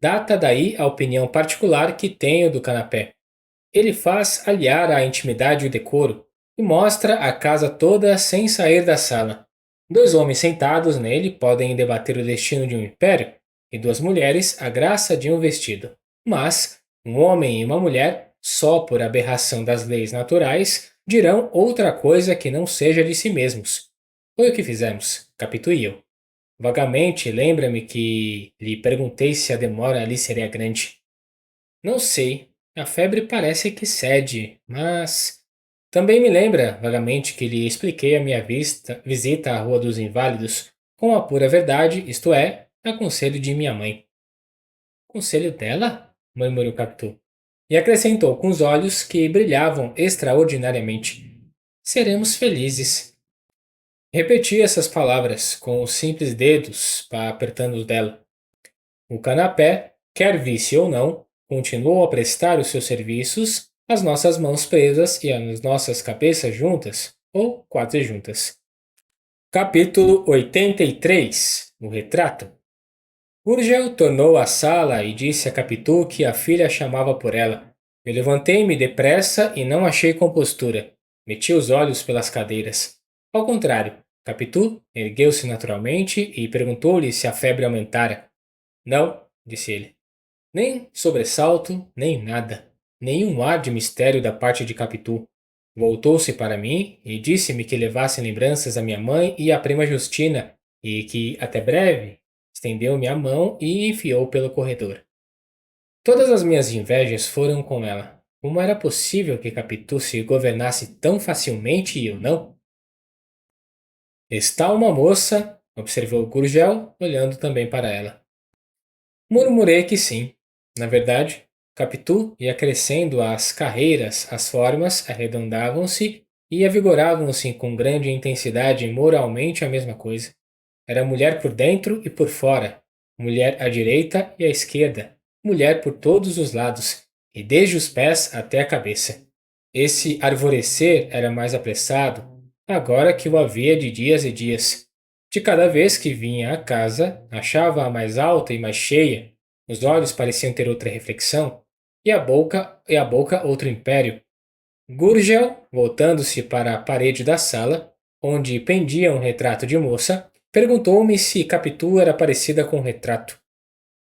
Data daí a opinião particular que tenho do canapé. Ele faz aliar a intimidade e o decoro, e mostra a casa toda sem sair da sala. Dois homens sentados nele podem debater o destino de um império, e duas mulheres a graça de um vestido. Mas um homem e uma mulher, só por aberração das leis naturais, dirão outra coisa que não seja de si mesmos. Foi o que fizemos, Capitu e eu. Vagamente lembra-me que lhe perguntei se a demora ali seria grande. Não sei, a febre parece que cede, mas. Também me lembra vagamente que lhe expliquei a minha visita à Rua dos Inválidos com a pura verdade, isto é, a conselho de minha mãe. Conselho dela? Murmurou Capitu. E acrescentou com os olhos que brilhavam extraordinariamente. Seremos felizes. Repeti essas palavras com os simples dedos apertando os dela. O canapé, quer visse ou não, continuou a prestar os seus serviços, as nossas mãos presas e as nossas cabeças juntas, ou quase juntas. Capítulo 83. O retrato. Gurgel tornou à sala e disse a Capitu que a filha chamava por ela. Eu levantei-me depressa e não achei compostura. Meti os olhos pelas cadeiras. Ao contrário, Capitu ergueu-se naturalmente e perguntou-lhe se a febre aumentara. Não, disse ele. Nem sobressalto, nem nada. Nenhum ar de mistério da parte de Capitu. Voltou-se para mim e disse-me que levasse lembranças à minha mãe e à prima Justina, e que, até breve, estendeu-me a mão e enfiou pelo corredor. Todas as minhas invejas foram com ela. Como era possível que Capitu se governasse tão facilmente e eu não? Está uma moça, observou Gurgel, olhando também para ela. Murmurei que sim. Na verdade, Capitu ia crescendo as carreiras, as formas arredondavam-se e avigoravam-se com grande intensidade moralmente a mesma coisa. Era mulher por dentro e por fora, mulher à direita e à esquerda, mulher por todos os lados, e desde os pés até a cabeça. Esse arvorecer era mais apressado, agora que o havia de dias e dias. De cada vez que vinha à casa, achava-a mais alta e mais cheia, os olhos pareciam ter outra reflexão, e a boca outro império. Gurgel, voltando-se para a parede da sala, onde pendia um retrato de moça, perguntou-me se Capitu era parecida com o retrato.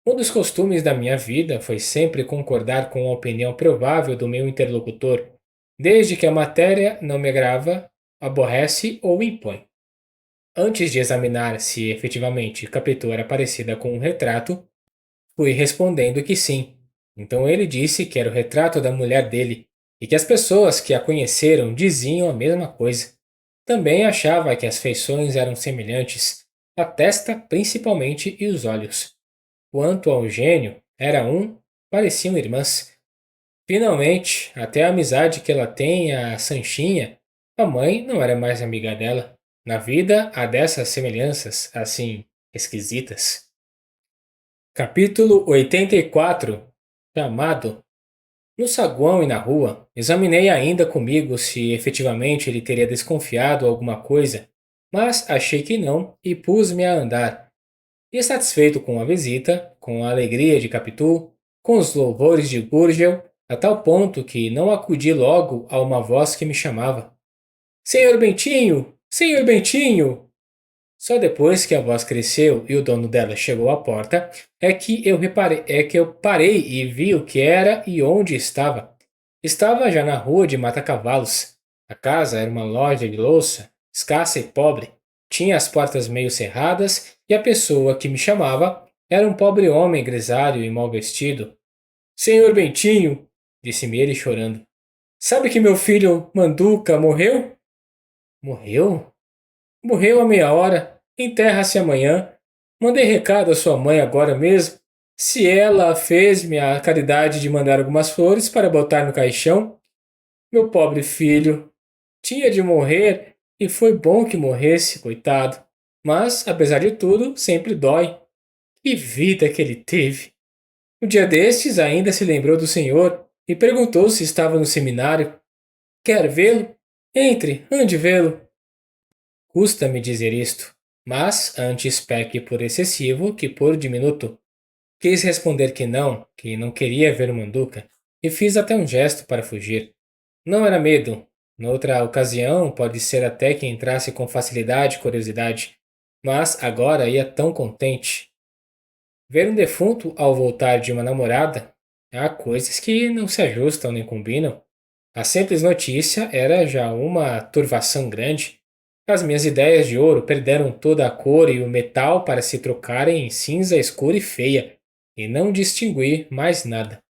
Um dos costumes da minha vida foi sempre concordar com a opinião provável do meu interlocutor, desde que a matéria não me agrava, aborrece ou impõe. Antes de examinar se efetivamente Capitu era parecida com um retrato, fui respondendo que sim. Então ele disse que era o retrato da mulher dele e que as pessoas que a conheceram diziam a mesma coisa. Também achava que as feições eram semelhantes, a testa principalmente e os olhos. Quanto ao gênio, era um, pareciam irmãs. Finalmente, até a amizade que ela tem a Sanchinha, a mãe não era mais amiga dela. Na vida há dessas semelhanças, assim, esquisitas. Capítulo 84. Chamado. No saguão e na rua, examinei ainda comigo se efetivamente ele teria desconfiado alguma coisa, mas achei que não e pus-me a andar. E satisfeito com a visita, com a alegria de Capitu, com os louvores de Gurgel, a tal ponto que não acudi logo a uma voz que me chamava. Senhor Bentinho! Senhor Bentinho! Só depois que a voz cresceu e o dono dela chegou à porta é que eu parei e vi o que era e onde estava. Estava já na rua de Mata-Cavalos. A casa era uma loja de louça, escassa e pobre. Tinha as portas meio cerradas e a pessoa que me chamava era um pobre homem grisalho e mal vestido. Senhor Bentinho, disse-me ele chorando. Sabe que meu filho Manduca morreu? Morreu? Morreu há meia hora. Enterra-se amanhã. Mandei recado à sua mãe agora mesmo. Se ela fez-me a caridade de mandar algumas flores para botar no caixão. Meu pobre filho. Tinha de morrer e foi bom que morresse, coitado. Mas, apesar de tudo, sempre dói. Que vida que ele teve! Um dia destes ainda se lembrou do senhor e perguntou se estava no seminário. Quer vê-lo? Entre, ande vê-lo. Custa-me dizer isto, mas antes peque por excessivo que por diminuto. Quis responder que não queria ver o Manduca, e fiz até um gesto para fugir. Não era medo. Noutra ocasião, pode ser até que entrasse com facilidade e curiosidade, mas agora ia tão contente. Ver um defunto ao voltar de uma namorada, há coisas que não se ajustam nem combinam. A simples notícia era já uma turvação grande. As minhas ideias de ouro perderam toda a cor e o metal para se trocarem em cinza escura e feia, e não distingui mais nada.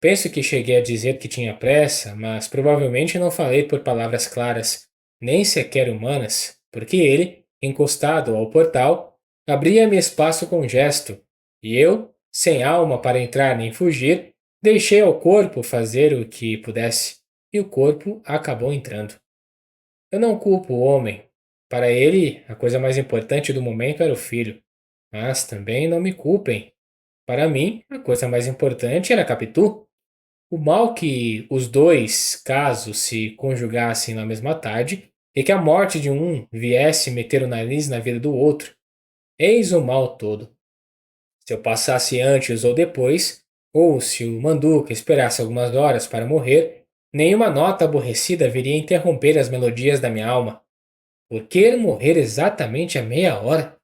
Penso que cheguei a dizer que tinha pressa, mas provavelmente não falei por palavras claras, nem sequer humanas, porque ele, encostado ao portal, abria-me espaço com um gesto, e eu, sem alma para entrar nem fugir, deixei ao corpo fazer o que pudesse, e o corpo acabou entrando. Eu não culpo o homem. Para ele, a coisa mais importante do momento era o filho. Mas também não me culpem. Para mim, a coisa mais importante era Capitu. O mal que os dois casos se conjugassem na mesma tarde e que a morte de um viesse meter o nariz na vida do outro. Eis o mal todo. Se eu passasse antes ou depois, ou se o Manduca esperasse algumas horas para morrer, nenhuma nota aborrecida viria interromper as melodias da minha alma. Por que morrer exatamente a meia hora?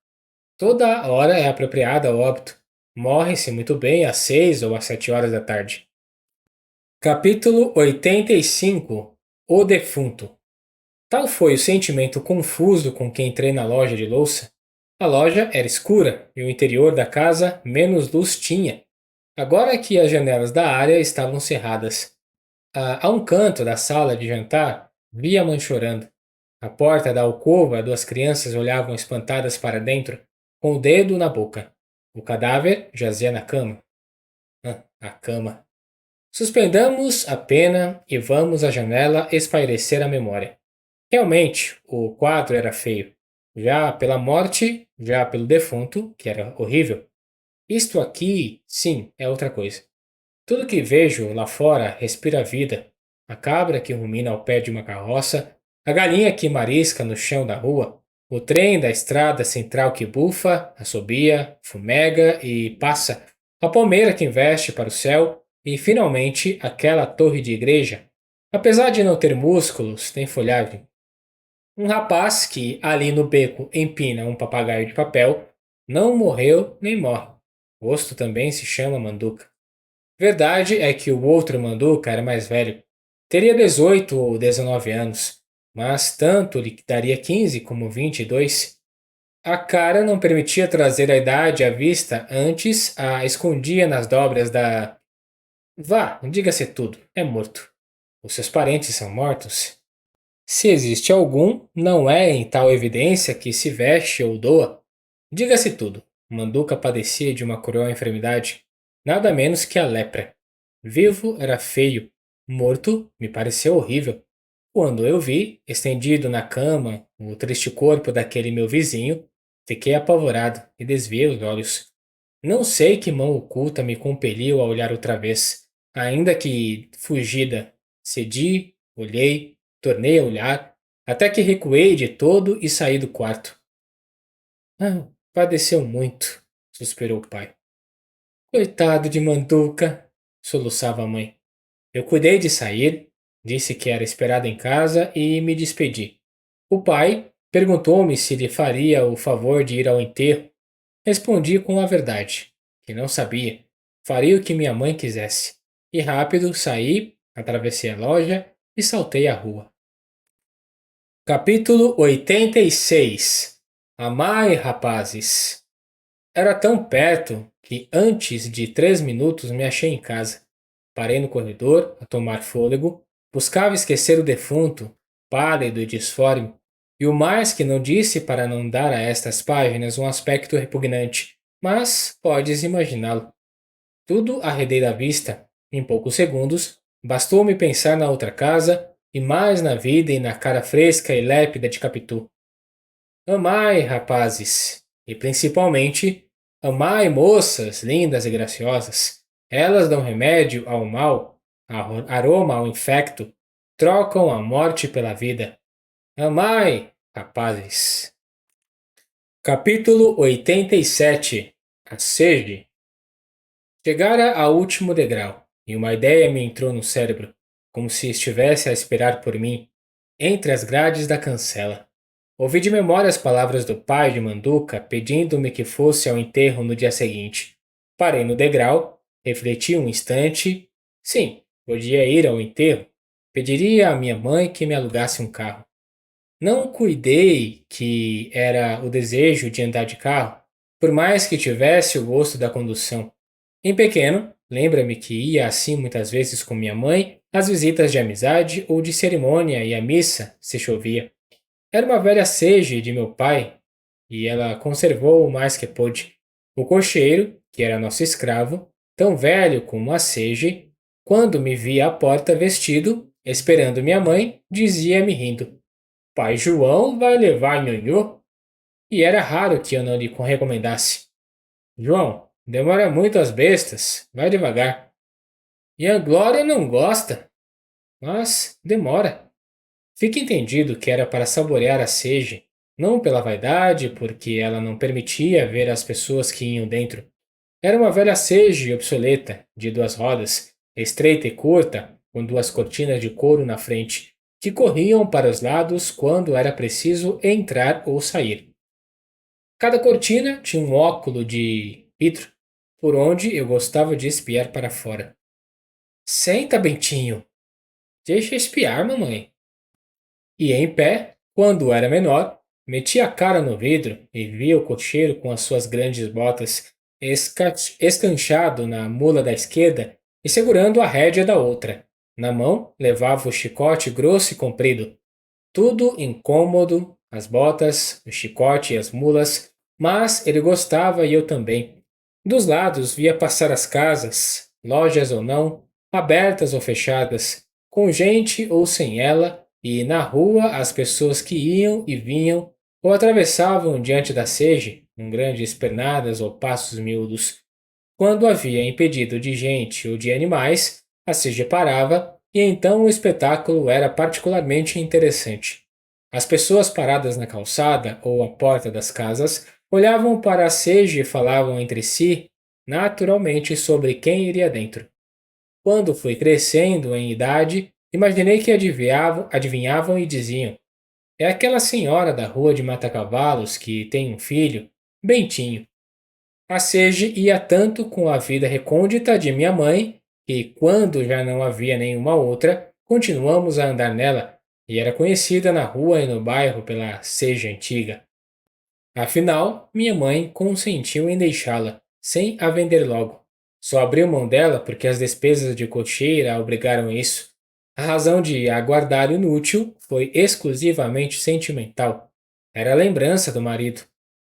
Toda hora é apropriada ao óbito. Morre-se muito bem às 6 ou às 7 horas da tarde. Capítulo 85. O defunto. Tal foi o sentimento confuso com que entrei na loja de louça. A loja era escura e o interior da casa menos luz tinha, agora que as janelas da área estavam cerradas. A um canto da sala de jantar, vi a mãe chorando. À porta da alcova, duas crianças olhavam espantadas para dentro, com o dedo na boca. O cadáver jazia na cama. A cama. Suspendamos a pena e vamos à janela espairecer a memória. Realmente, o quadro era feio. Já pela morte, já pelo defunto, que era horrível. Isto aqui, sim, é outra coisa. Tudo que vejo lá fora respira vida. A cabra que rumina ao pé de uma carroça, a galinha que marisca no chão da rua, o trem da estrada central que bufa, assobia, fumega e passa, a palmeira que investe para o céu e, finalmente, aquela torre de igreja. Apesar de não ter músculos, tem folhagem. Um rapaz que, ali no beco, empina um papagaio de papel, não morreu nem morre. O rosto também se chama Manduca. Verdade é que o outro Manduca era mais velho. Teria 18 ou 19 anos, mas tanto lhe daria 15 como 22. A cara não permitia trazer a idade à vista, antes a escondia nas dobras da. Vá, diga-se tudo, é morto. Os seus parentes são mortos. Se existe algum, não é em tal evidência que se veste ou doa. Diga-se tudo, Manduca padecia de uma cruel enfermidade, nada menos que a lepra. Vivo era feio, morto me pareceu horrível. Quando eu vi, estendido na cama, o triste corpo daquele meu vizinho, fiquei apavorado e desviei os olhos. Não sei que mão oculta me compeliu a olhar outra vez, ainda que fugida. Cedi, olhei, tornei a olhar, até que recuei de todo e saí do quarto. Padeceu muito, suspirou o pai. Coitado de Manduca, soluçava a mãe. Eu cuidei de sair, disse que era esperado em casa e me despedi. O pai perguntou-me se lhe faria o favor de ir ao enterro. Respondi com a verdade, que não sabia. Faria o que minha mãe quisesse. E rápido saí, atravessei a loja e saltei a rua. Capítulo 86. Amai, rapazes! Era tão perto que antes de 3 minutos me achei em casa. Parei no corredor a tomar fôlego, buscava esquecer o defunto, pálido e disforme, e o mais que não disse para não dar a estas páginas um aspecto repugnante, mas podes imaginá-lo. Tudo arredei da vista. Em poucos segundos, bastou-me pensar na outra casa e mais na vida e na cara fresca e lépida de Capitu. Amai, rapazes, e principalmente, amai moças lindas e graciosas. Elas dão remédio ao mal, aroma ao infecto, trocam a morte pela vida. Amai, rapazes. Capítulo 87. A sede. Chegara ao último degrau, e uma ideia me entrou no cérebro, como se estivesse a esperar por mim, entre as grades da cancela. Ouvi de memória as palavras do pai de Manduca pedindo-me que fosse ao enterro no dia seguinte. Parei no degrau, refleti um instante. Sim, podia ir ao enterro. Pediria à minha mãe que me alugasse um carro. Não cuidei que era o desejo de andar de carro, por mais que tivesse o gosto da condução. Em pequeno, lembra-me que ia assim muitas vezes com minha mãe às visitas de amizade ou de cerimônia e à missa, se chovia. Era uma velha sege de meu pai, e ela conservou o mais que pôde. O cocheiro, que era nosso escravo, tão velho como a sege, quando me via à porta vestido, esperando minha mãe, dizia-me rindo: Pai João vai levar nhonhô? E era raro que eu não lhe recomendasse: João, demora muito as bestas, vai devagar. E a Glória não gosta, mas demora. Fica entendido que era para saborear a sege, não pela vaidade, porque ela não permitia ver as pessoas que iam dentro. Era uma velha sege obsoleta, de 2 rodas, estreita e curta, com 2 cortinas de couro na frente, que corriam para os lados quando era preciso entrar ou sair. Cada cortina tinha um óculo de vidro, por onde eu gostava de espiar para fora. Senta, Bentinho! Deixa espiar, mamãe. E em pé, quando era menor, metia a cara no vidro e via o cocheiro com as suas grandes botas escanchado na mula da esquerda e segurando a rédea da outra. Na mão levava o chicote grosso e comprido. Tudo incômodo, as botas, o chicote e as mulas, mas ele gostava e eu também. Dos lados via passar as casas, lojas ou não, abertas ou fechadas, com gente ou sem ela, e na rua as pessoas que iam e vinham ou atravessavam diante da sege, com grandes pernadas ou passos miúdos. Quando havia impedido de gente ou de animais, a sege parava e então o espetáculo era particularmente interessante. As pessoas paradas na calçada ou à porta das casas olhavam para a sege e falavam entre si, naturalmente, sobre quem iria dentro. Quando fui crescendo em idade, imaginei que adivinhavam e diziam: é aquela senhora da rua de Mata-Cavalos que tem um filho, Bentinho. A sege ia tanto com a vida recôndita de minha mãe, que, quando já não havia nenhuma outra, continuamos a andar nela, e era conhecida na rua e no bairro pela seja antiga. Afinal, minha mãe consentiu em deixá-la, sem a vender logo. Só abriu mão dela porque as despesas de cocheira a obrigaram a isso. A razão de aguardar inútil foi exclusivamente sentimental. Era a lembrança do marido.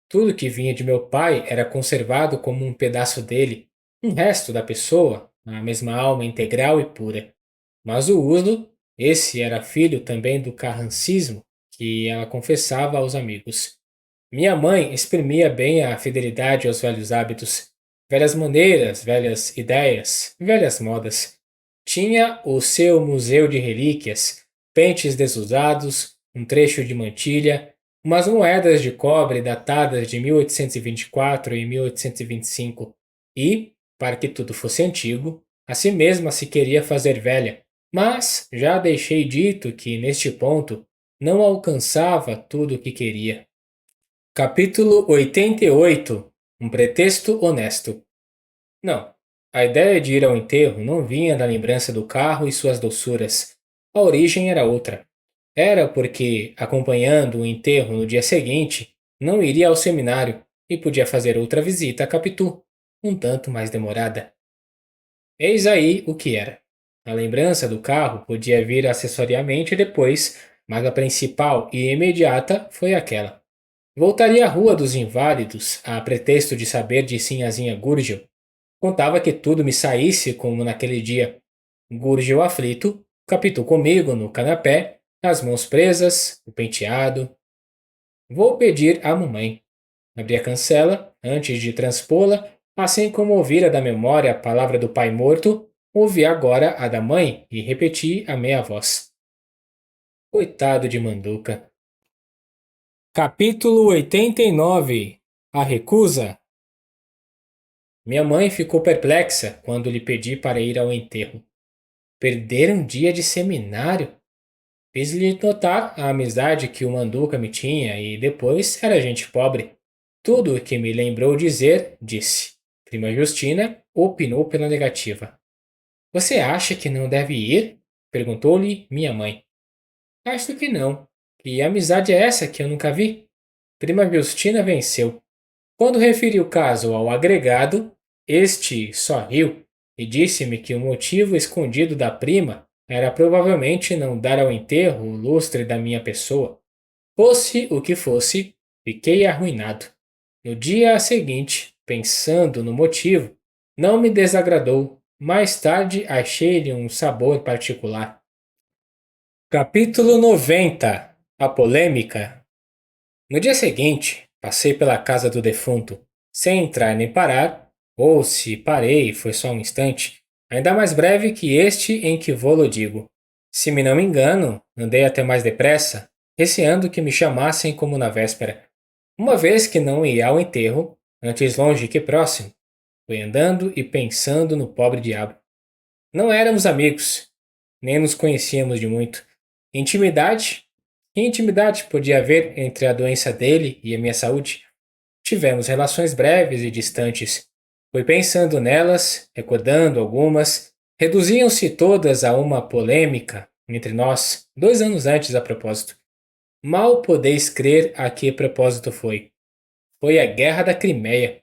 Tudo que vinha de meu pai era conservado como um pedaço dele, um resto da pessoa, a mesma alma integral e pura. Mas o Uslo, esse era filho também do carrancismo que ela confessava aos amigos. Minha mãe exprimia bem a fidelidade aos velhos hábitos, velhas maneiras, velhas ideias, velhas modas. Tinha o seu museu de relíquias, pentes desusados, um trecho de mantilha, umas moedas de cobre datadas de 1824 e 1825 e, para que tudo fosse antigo, a si mesma se queria fazer velha, mas já deixei dito que, neste ponto, não alcançava tudo o que queria. Capítulo 88. Um pretexto honesto. Não, a ideia de ir ao enterro não vinha da lembrança do carro e suas doçuras. A origem era outra. Era porque, acompanhando o enterro no dia seguinte, não iria ao seminário e podia fazer outra visita a Capitu, um tanto mais demorada. Eis aí o que era. A lembrança do carro podia vir acessoriamente depois, mas a principal e imediata foi aquela. Voltaria à Rua dos Inválidos, a pretexto de saber de Sinhazinha Gurgel. Contava que tudo me saísse como naquele dia. Gurgel aflito, Capitu comigo no canapé, as mãos presas, o penteado. Vou pedir à mamãe. Abri a cancela, antes de transpô-la, assim como ouvira da memória a palavra do pai morto, ouvi agora a da mãe e repeti a meia voz. Coitado de Manduca. Capítulo 89. A recusa. Minha mãe ficou perplexa quando lhe pedi para ir ao enterro. Perder um dia de seminário? Fiz-lhe notar a amizade que o Manduca me tinha e depois era gente pobre. Tudo o que me lembrou dizer, disse. Prima Justina opinou pela negativa. Você acha que não deve ir? Perguntou-lhe minha mãe. Acho que não. Que amizade é essa que eu nunca vi? Prima Justina venceu. Quando referi o caso ao agregado, este só riu e disse-me que o motivo escondido da prima era provavelmente não dar ao enterro o lustre da minha pessoa. Fosse o que fosse, fiquei arruinado. No dia seguinte, pensando no motivo, não me desagradou. Mais tarde achei-lhe um sabor particular. Capítulo 90. A polêmica. No dia seguinte, passei pela casa do defunto, sem entrar nem parar, ou se parei foi só um instante, ainda mais breve que este em que vou-lo digo. Se me não me engano, andei até mais depressa, receando que me chamassem como na véspera. Uma vez que não ia ao enterro, antes longe que próximo, Foi andando e pensando no pobre diabo. Não éramos amigos, nem nos conhecíamos de muito. Intimidade? Que intimidade podia haver entre a doença dele e a minha saúde? Tivemos relações breves e distantes. Fui pensando nelas, recordando algumas. Reduziam-se todas a uma polêmica entre nós, 2 anos antes a propósito. Mal podeis crer a que propósito foi. Foi a Guerra da Crimeia.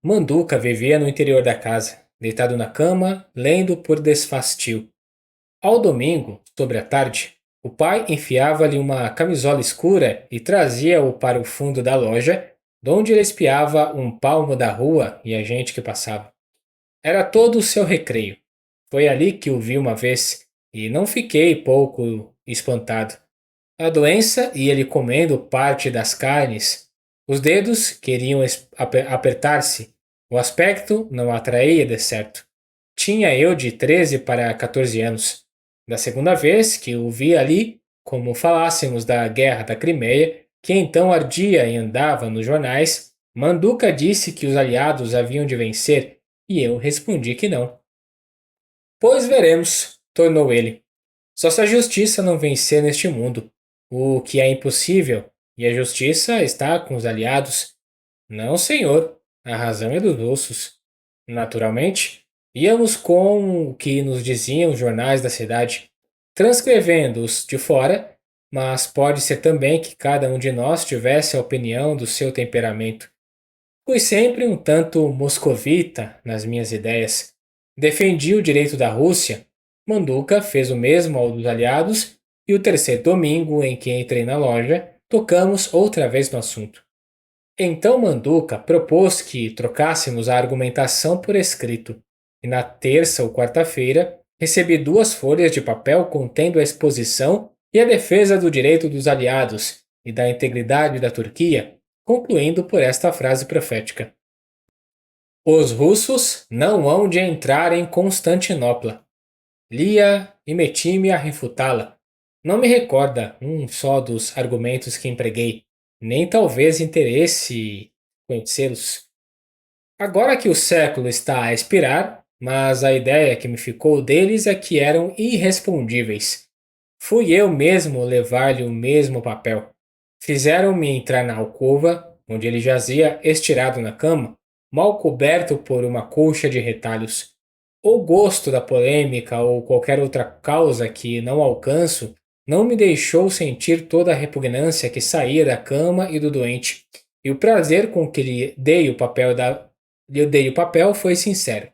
Manduca vivia no interior da casa, deitado na cama, lendo por desfastio. Ao domingo, sobre a tarde, o pai enfiava-lhe uma camisola escura e trazia-o para o fundo da loja, donde ele espiava um palmo da rua e a gente que passava. Era todo o seu recreio. Foi ali que o vi uma vez e não fiquei pouco espantado. A doença ia-lhe comendo parte das carnes. Os dedos queriam apertar-se. O aspecto não atraía de certo. Tinha eu de 13 para 14 anos. Da segunda vez que o vi ali, como falássemos da guerra da Crimeia, que então ardia e andava nos jornais, Manduca disse que os aliados haviam de vencer, e eu respondi que não. Pois veremos, tornou ele. Só se a justiça não vencer neste mundo, o que é impossível, e a justiça está com os aliados. Não, senhor, a razão é dos russos. Naturalmente, íamos com o que nos diziam os jornais da cidade, transcrevendo-os de fora, mas pode ser também que cada um de nós tivesse a opinião do seu temperamento. Fui sempre um tanto moscovita nas minhas ideias. Defendi o direito da Rússia. Manduca fez o mesmo ao dos aliados, e o terceiro domingo em que entrei na loja, tocamos outra vez no assunto. Então Manduca propôs que trocássemos a argumentação por escrito, e na terça ou quarta-feira recebi 2 folhas de papel contendo a exposição e a defesa do direito dos aliados e da integridade da Turquia, concluindo por esta frase profética: Os russos não hão de entrar em Constantinopla. Lia e meti-me a refutá-la. Não me recorda um só dos argumentos que empreguei, nem talvez interesse conhecê-los. Agora que o século está a expirar, mas a ideia que me ficou deles é que eram irrespondíveis. Fui eu mesmo levar-lhe o mesmo papel. Fizeram-me entrar na alcova, onde ele jazia estirado na cama, mal coberto por uma colcha de retalhos. O gosto da polêmica ou qualquer outra causa que não alcanço não me deixou sentir toda a repugnância que saía da cama e do doente, e o prazer com que lhe dei o papel foi sincero.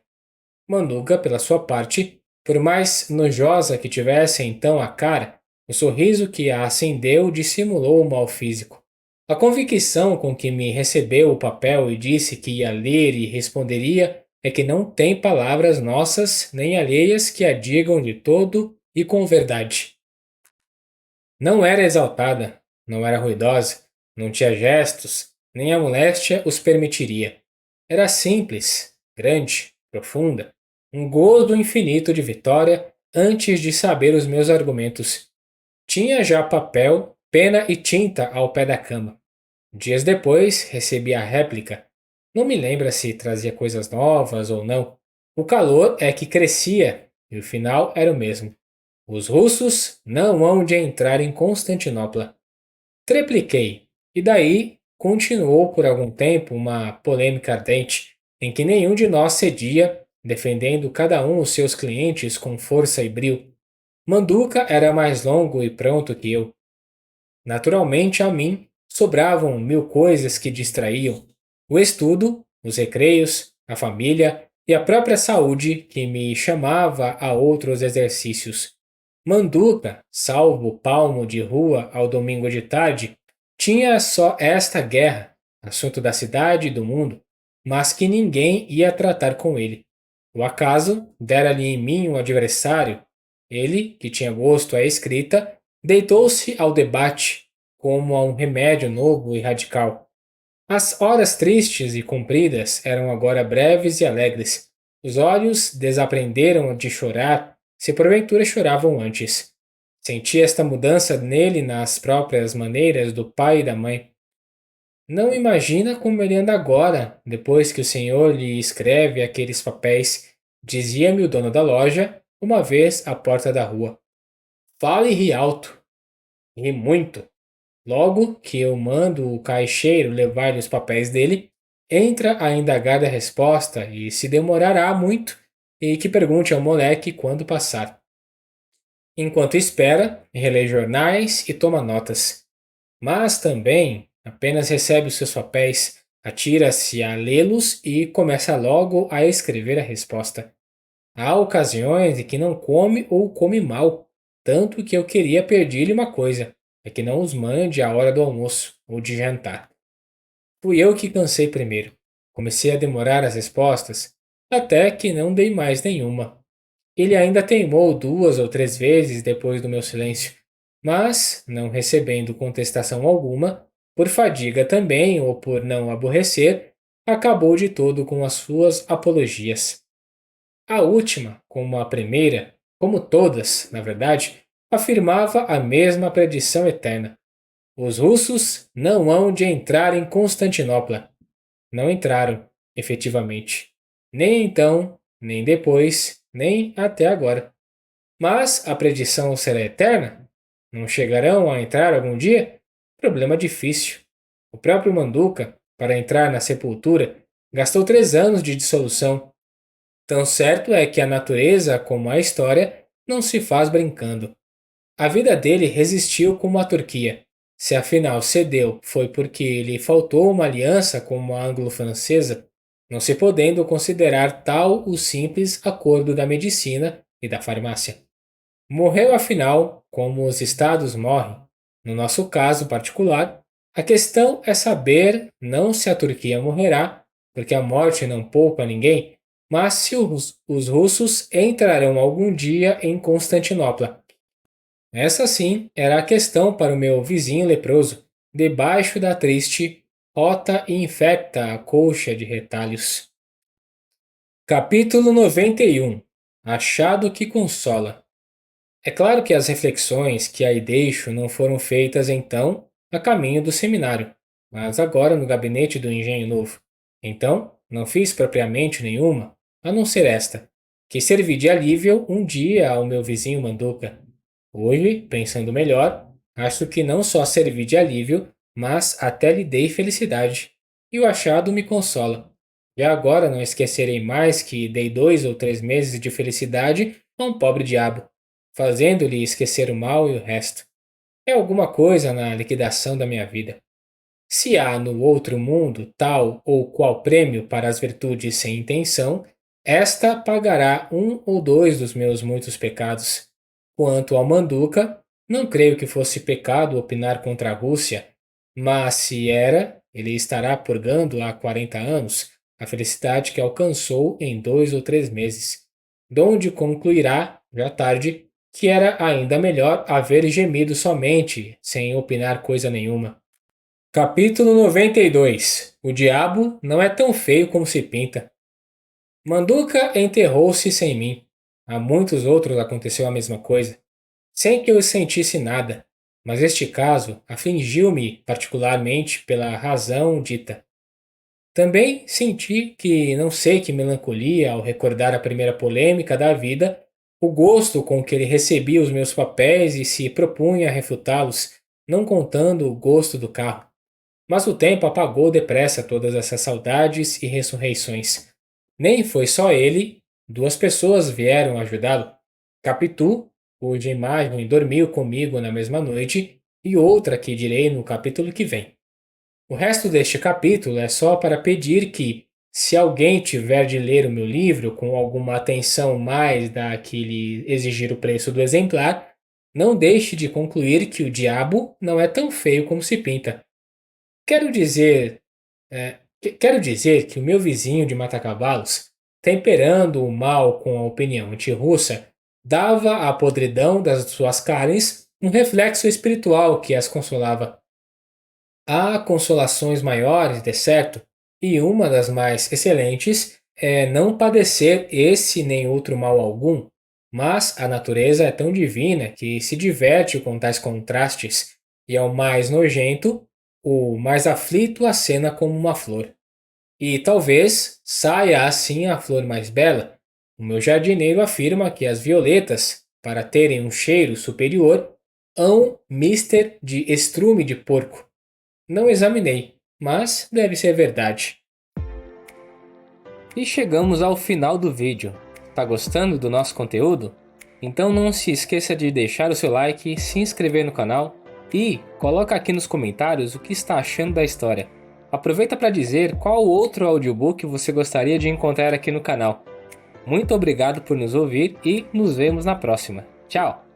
Manduca, pela sua parte, por mais nojosa que tivesse então a cara, o sorriso que a acendeu dissimulou o mal físico. A convicção com que me recebeu o papel e disse que ia ler e responderia é que não tem palavras nossas nem alheias que a digam de todo e com verdade. Não era exaltada, não era ruidosa, não tinha gestos, nem a moléstia os permitiria. Era simples, grande, profunda, um gozo infinito de vitória antes de saber os meus argumentos. Tinha já papel, pena e tinta ao pé da cama. Dias depois recebi a réplica. Não me lembra se trazia coisas novas ou não. O calor é que crescia e o final era o mesmo. Os russos não hão de entrar em Constantinopla. Trepliquei, e daí continuou por algum tempo uma polêmica ardente, em que nenhum de nós cedia, defendendo cada um os seus clientes com força e brio. Manduca era mais longo e pronto que eu. Naturalmente, a mim sobravam 1000 coisas que distraíam: o estudo, os recreios, a família e a própria saúde que me chamava a outros exercícios. Manduca, salvo o palmo de rua ao domingo de tarde, tinha só esta guerra, assunto da cidade e do mundo, mas que ninguém ia tratar com ele. O acaso dera-lhe em mim um adversário. Ele, que tinha gosto à escrita, deitou-se ao debate como a um remédio novo e radical. As horas tristes e compridas eram agora breves e alegres. Os olhos desaprenderam de chorar, se porventura choravam antes. Senti esta mudança nele nas próprias maneiras do pai e da mãe. Não imagina como ele anda agora, depois que o senhor lhe escreve aqueles papéis, dizia-me o dono da loja, uma vez à porta da rua. Fale e ri alto, ri muito. Logo que eu mando o caixeiro levar-lhe os papéis dele, entra a indagar da resposta e se demorará muito, e que pergunte ao moleque quando passar. Enquanto espera, relê jornais e toma notas. Mas também apenas recebe os seus papéis, atira-se a lê-los e começa logo a escrever a resposta. Há ocasiões em que não come ou come mal, tanto que eu queria pedir-lhe uma coisa, é que não os mande à hora do almoço ou de jantar. Fui eu que cansei primeiro. Comecei a demorar as respostas, até que não dei mais nenhuma. Ele ainda teimou 2 ou 3 vezes depois do meu silêncio, mas, não recebendo contestação alguma, por fadiga também ou por não aborrecer, acabou de todo com as suas apologias. A última, como a primeira, como todas, na verdade, afirmava a mesma predição eterna. Os russos não hão de entrar em Constantinopla. Não entraram, efetivamente. Nem então, nem depois, nem até agora. Mas a predição será eterna? Não chegarão a entrar algum dia? Problema difícil. O próprio Manduca, para entrar na sepultura, gastou 3 anos de dissolução. Tão certo é que a natureza, como a história, não se faz brincando. A vida dele resistiu como a Turquia. Se afinal cedeu, foi porque lhe faltou uma aliança como a anglo-francesa, não se podendo considerar tal o simples acordo da medicina e da farmácia. Morreu afinal, como os estados morrem. No nosso caso particular, a questão é saber não se a Turquia morrerá, porque a morte não poupa ninguém, mas se os russos entrarão algum dia em Constantinopla. Essa sim era a questão para o meu vizinho leproso, debaixo da triste rota infecta a colcha de retalhos. Capítulo 91. Achado que consola. É claro que as reflexões que aí deixo não foram feitas então a caminho do seminário, mas agora no gabinete do Engenho Novo. Então, não fiz propriamente nenhuma, a não ser esta, que servi de alívio um dia ao meu vizinho Manduca. Hoje, pensando melhor, acho que não só servi de alívio, mas até lhe dei felicidade. E o achado me consola. E agora não esquecerei mais que dei 2 ou 3 meses de felicidade a um pobre diabo, fazendo-lhe esquecer o mal e o resto. É alguma coisa na liquidação da minha vida. Se há no outro mundo tal ou qual prêmio para as virtudes sem intenção, esta pagará 1 ou 2 dos meus muitos pecados. Quanto ao Manduca, não creio que fosse pecado opinar contra a Rússia, mas se era, ele estará purgando há 40 anos a felicidade que alcançou em 2 ou 3 meses, donde concluirá, já tarde, que era ainda melhor haver gemido somente, sem opinar coisa nenhuma. Capítulo 92. O diabo não é tão feio como se pinta. Manduca enterrou-se sem mim. A muitos outros aconteceu a mesma coisa, sem que eu sentisse nada, mas este caso afligiu-me particularmente pela razão dita. Também senti que não sei que melancolia ao recordar a primeira polêmica da vida, o gosto com que ele recebia os meus papéis e se propunha a refutá-los, não contando o gosto do carro. Mas o tempo apagou depressa todas essas saudades e ressurreições. Nem foi só ele, 2 pessoas vieram ajudá-lo. Capitu, cuja imagem dormiu comigo na mesma noite, e outra que direi no capítulo que vem. O resto deste capítulo é só para pedir que, se alguém tiver de ler o meu livro com alguma atenção mais da que lhe exigir o preço do exemplar, não deixe de concluir que o diabo não é tão feio como se pinta. Quero dizer, quero dizer que o meu vizinho de Matacavalos, temperando o mal com a opinião antirrussa, dava à podridão das suas carnes um reflexo espiritual que as consolava. Há consolações maiores, de certo, e uma das mais excelentes é não padecer esse nem outro mal algum, mas a natureza é tão divina que se diverte com tais contrastes, e ao mais nojento, o mais aflito acena como uma flor. E talvez saia assim a flor mais bela. O meu jardineiro afirma que as violetas, para terem um cheiro superior, hão mister de estrume de porco. Não examinei, mas deve ser verdade. E chegamos ao final do vídeo. Tá gostando do nosso conteúdo? Então não se esqueça de deixar o seu like, se inscrever no canal e coloca aqui nos comentários o que está achando da história. Aproveita para dizer qual outro audiobook você gostaria de encontrar aqui no canal. Muito obrigado por nos ouvir e nos vemos na próxima. Tchau!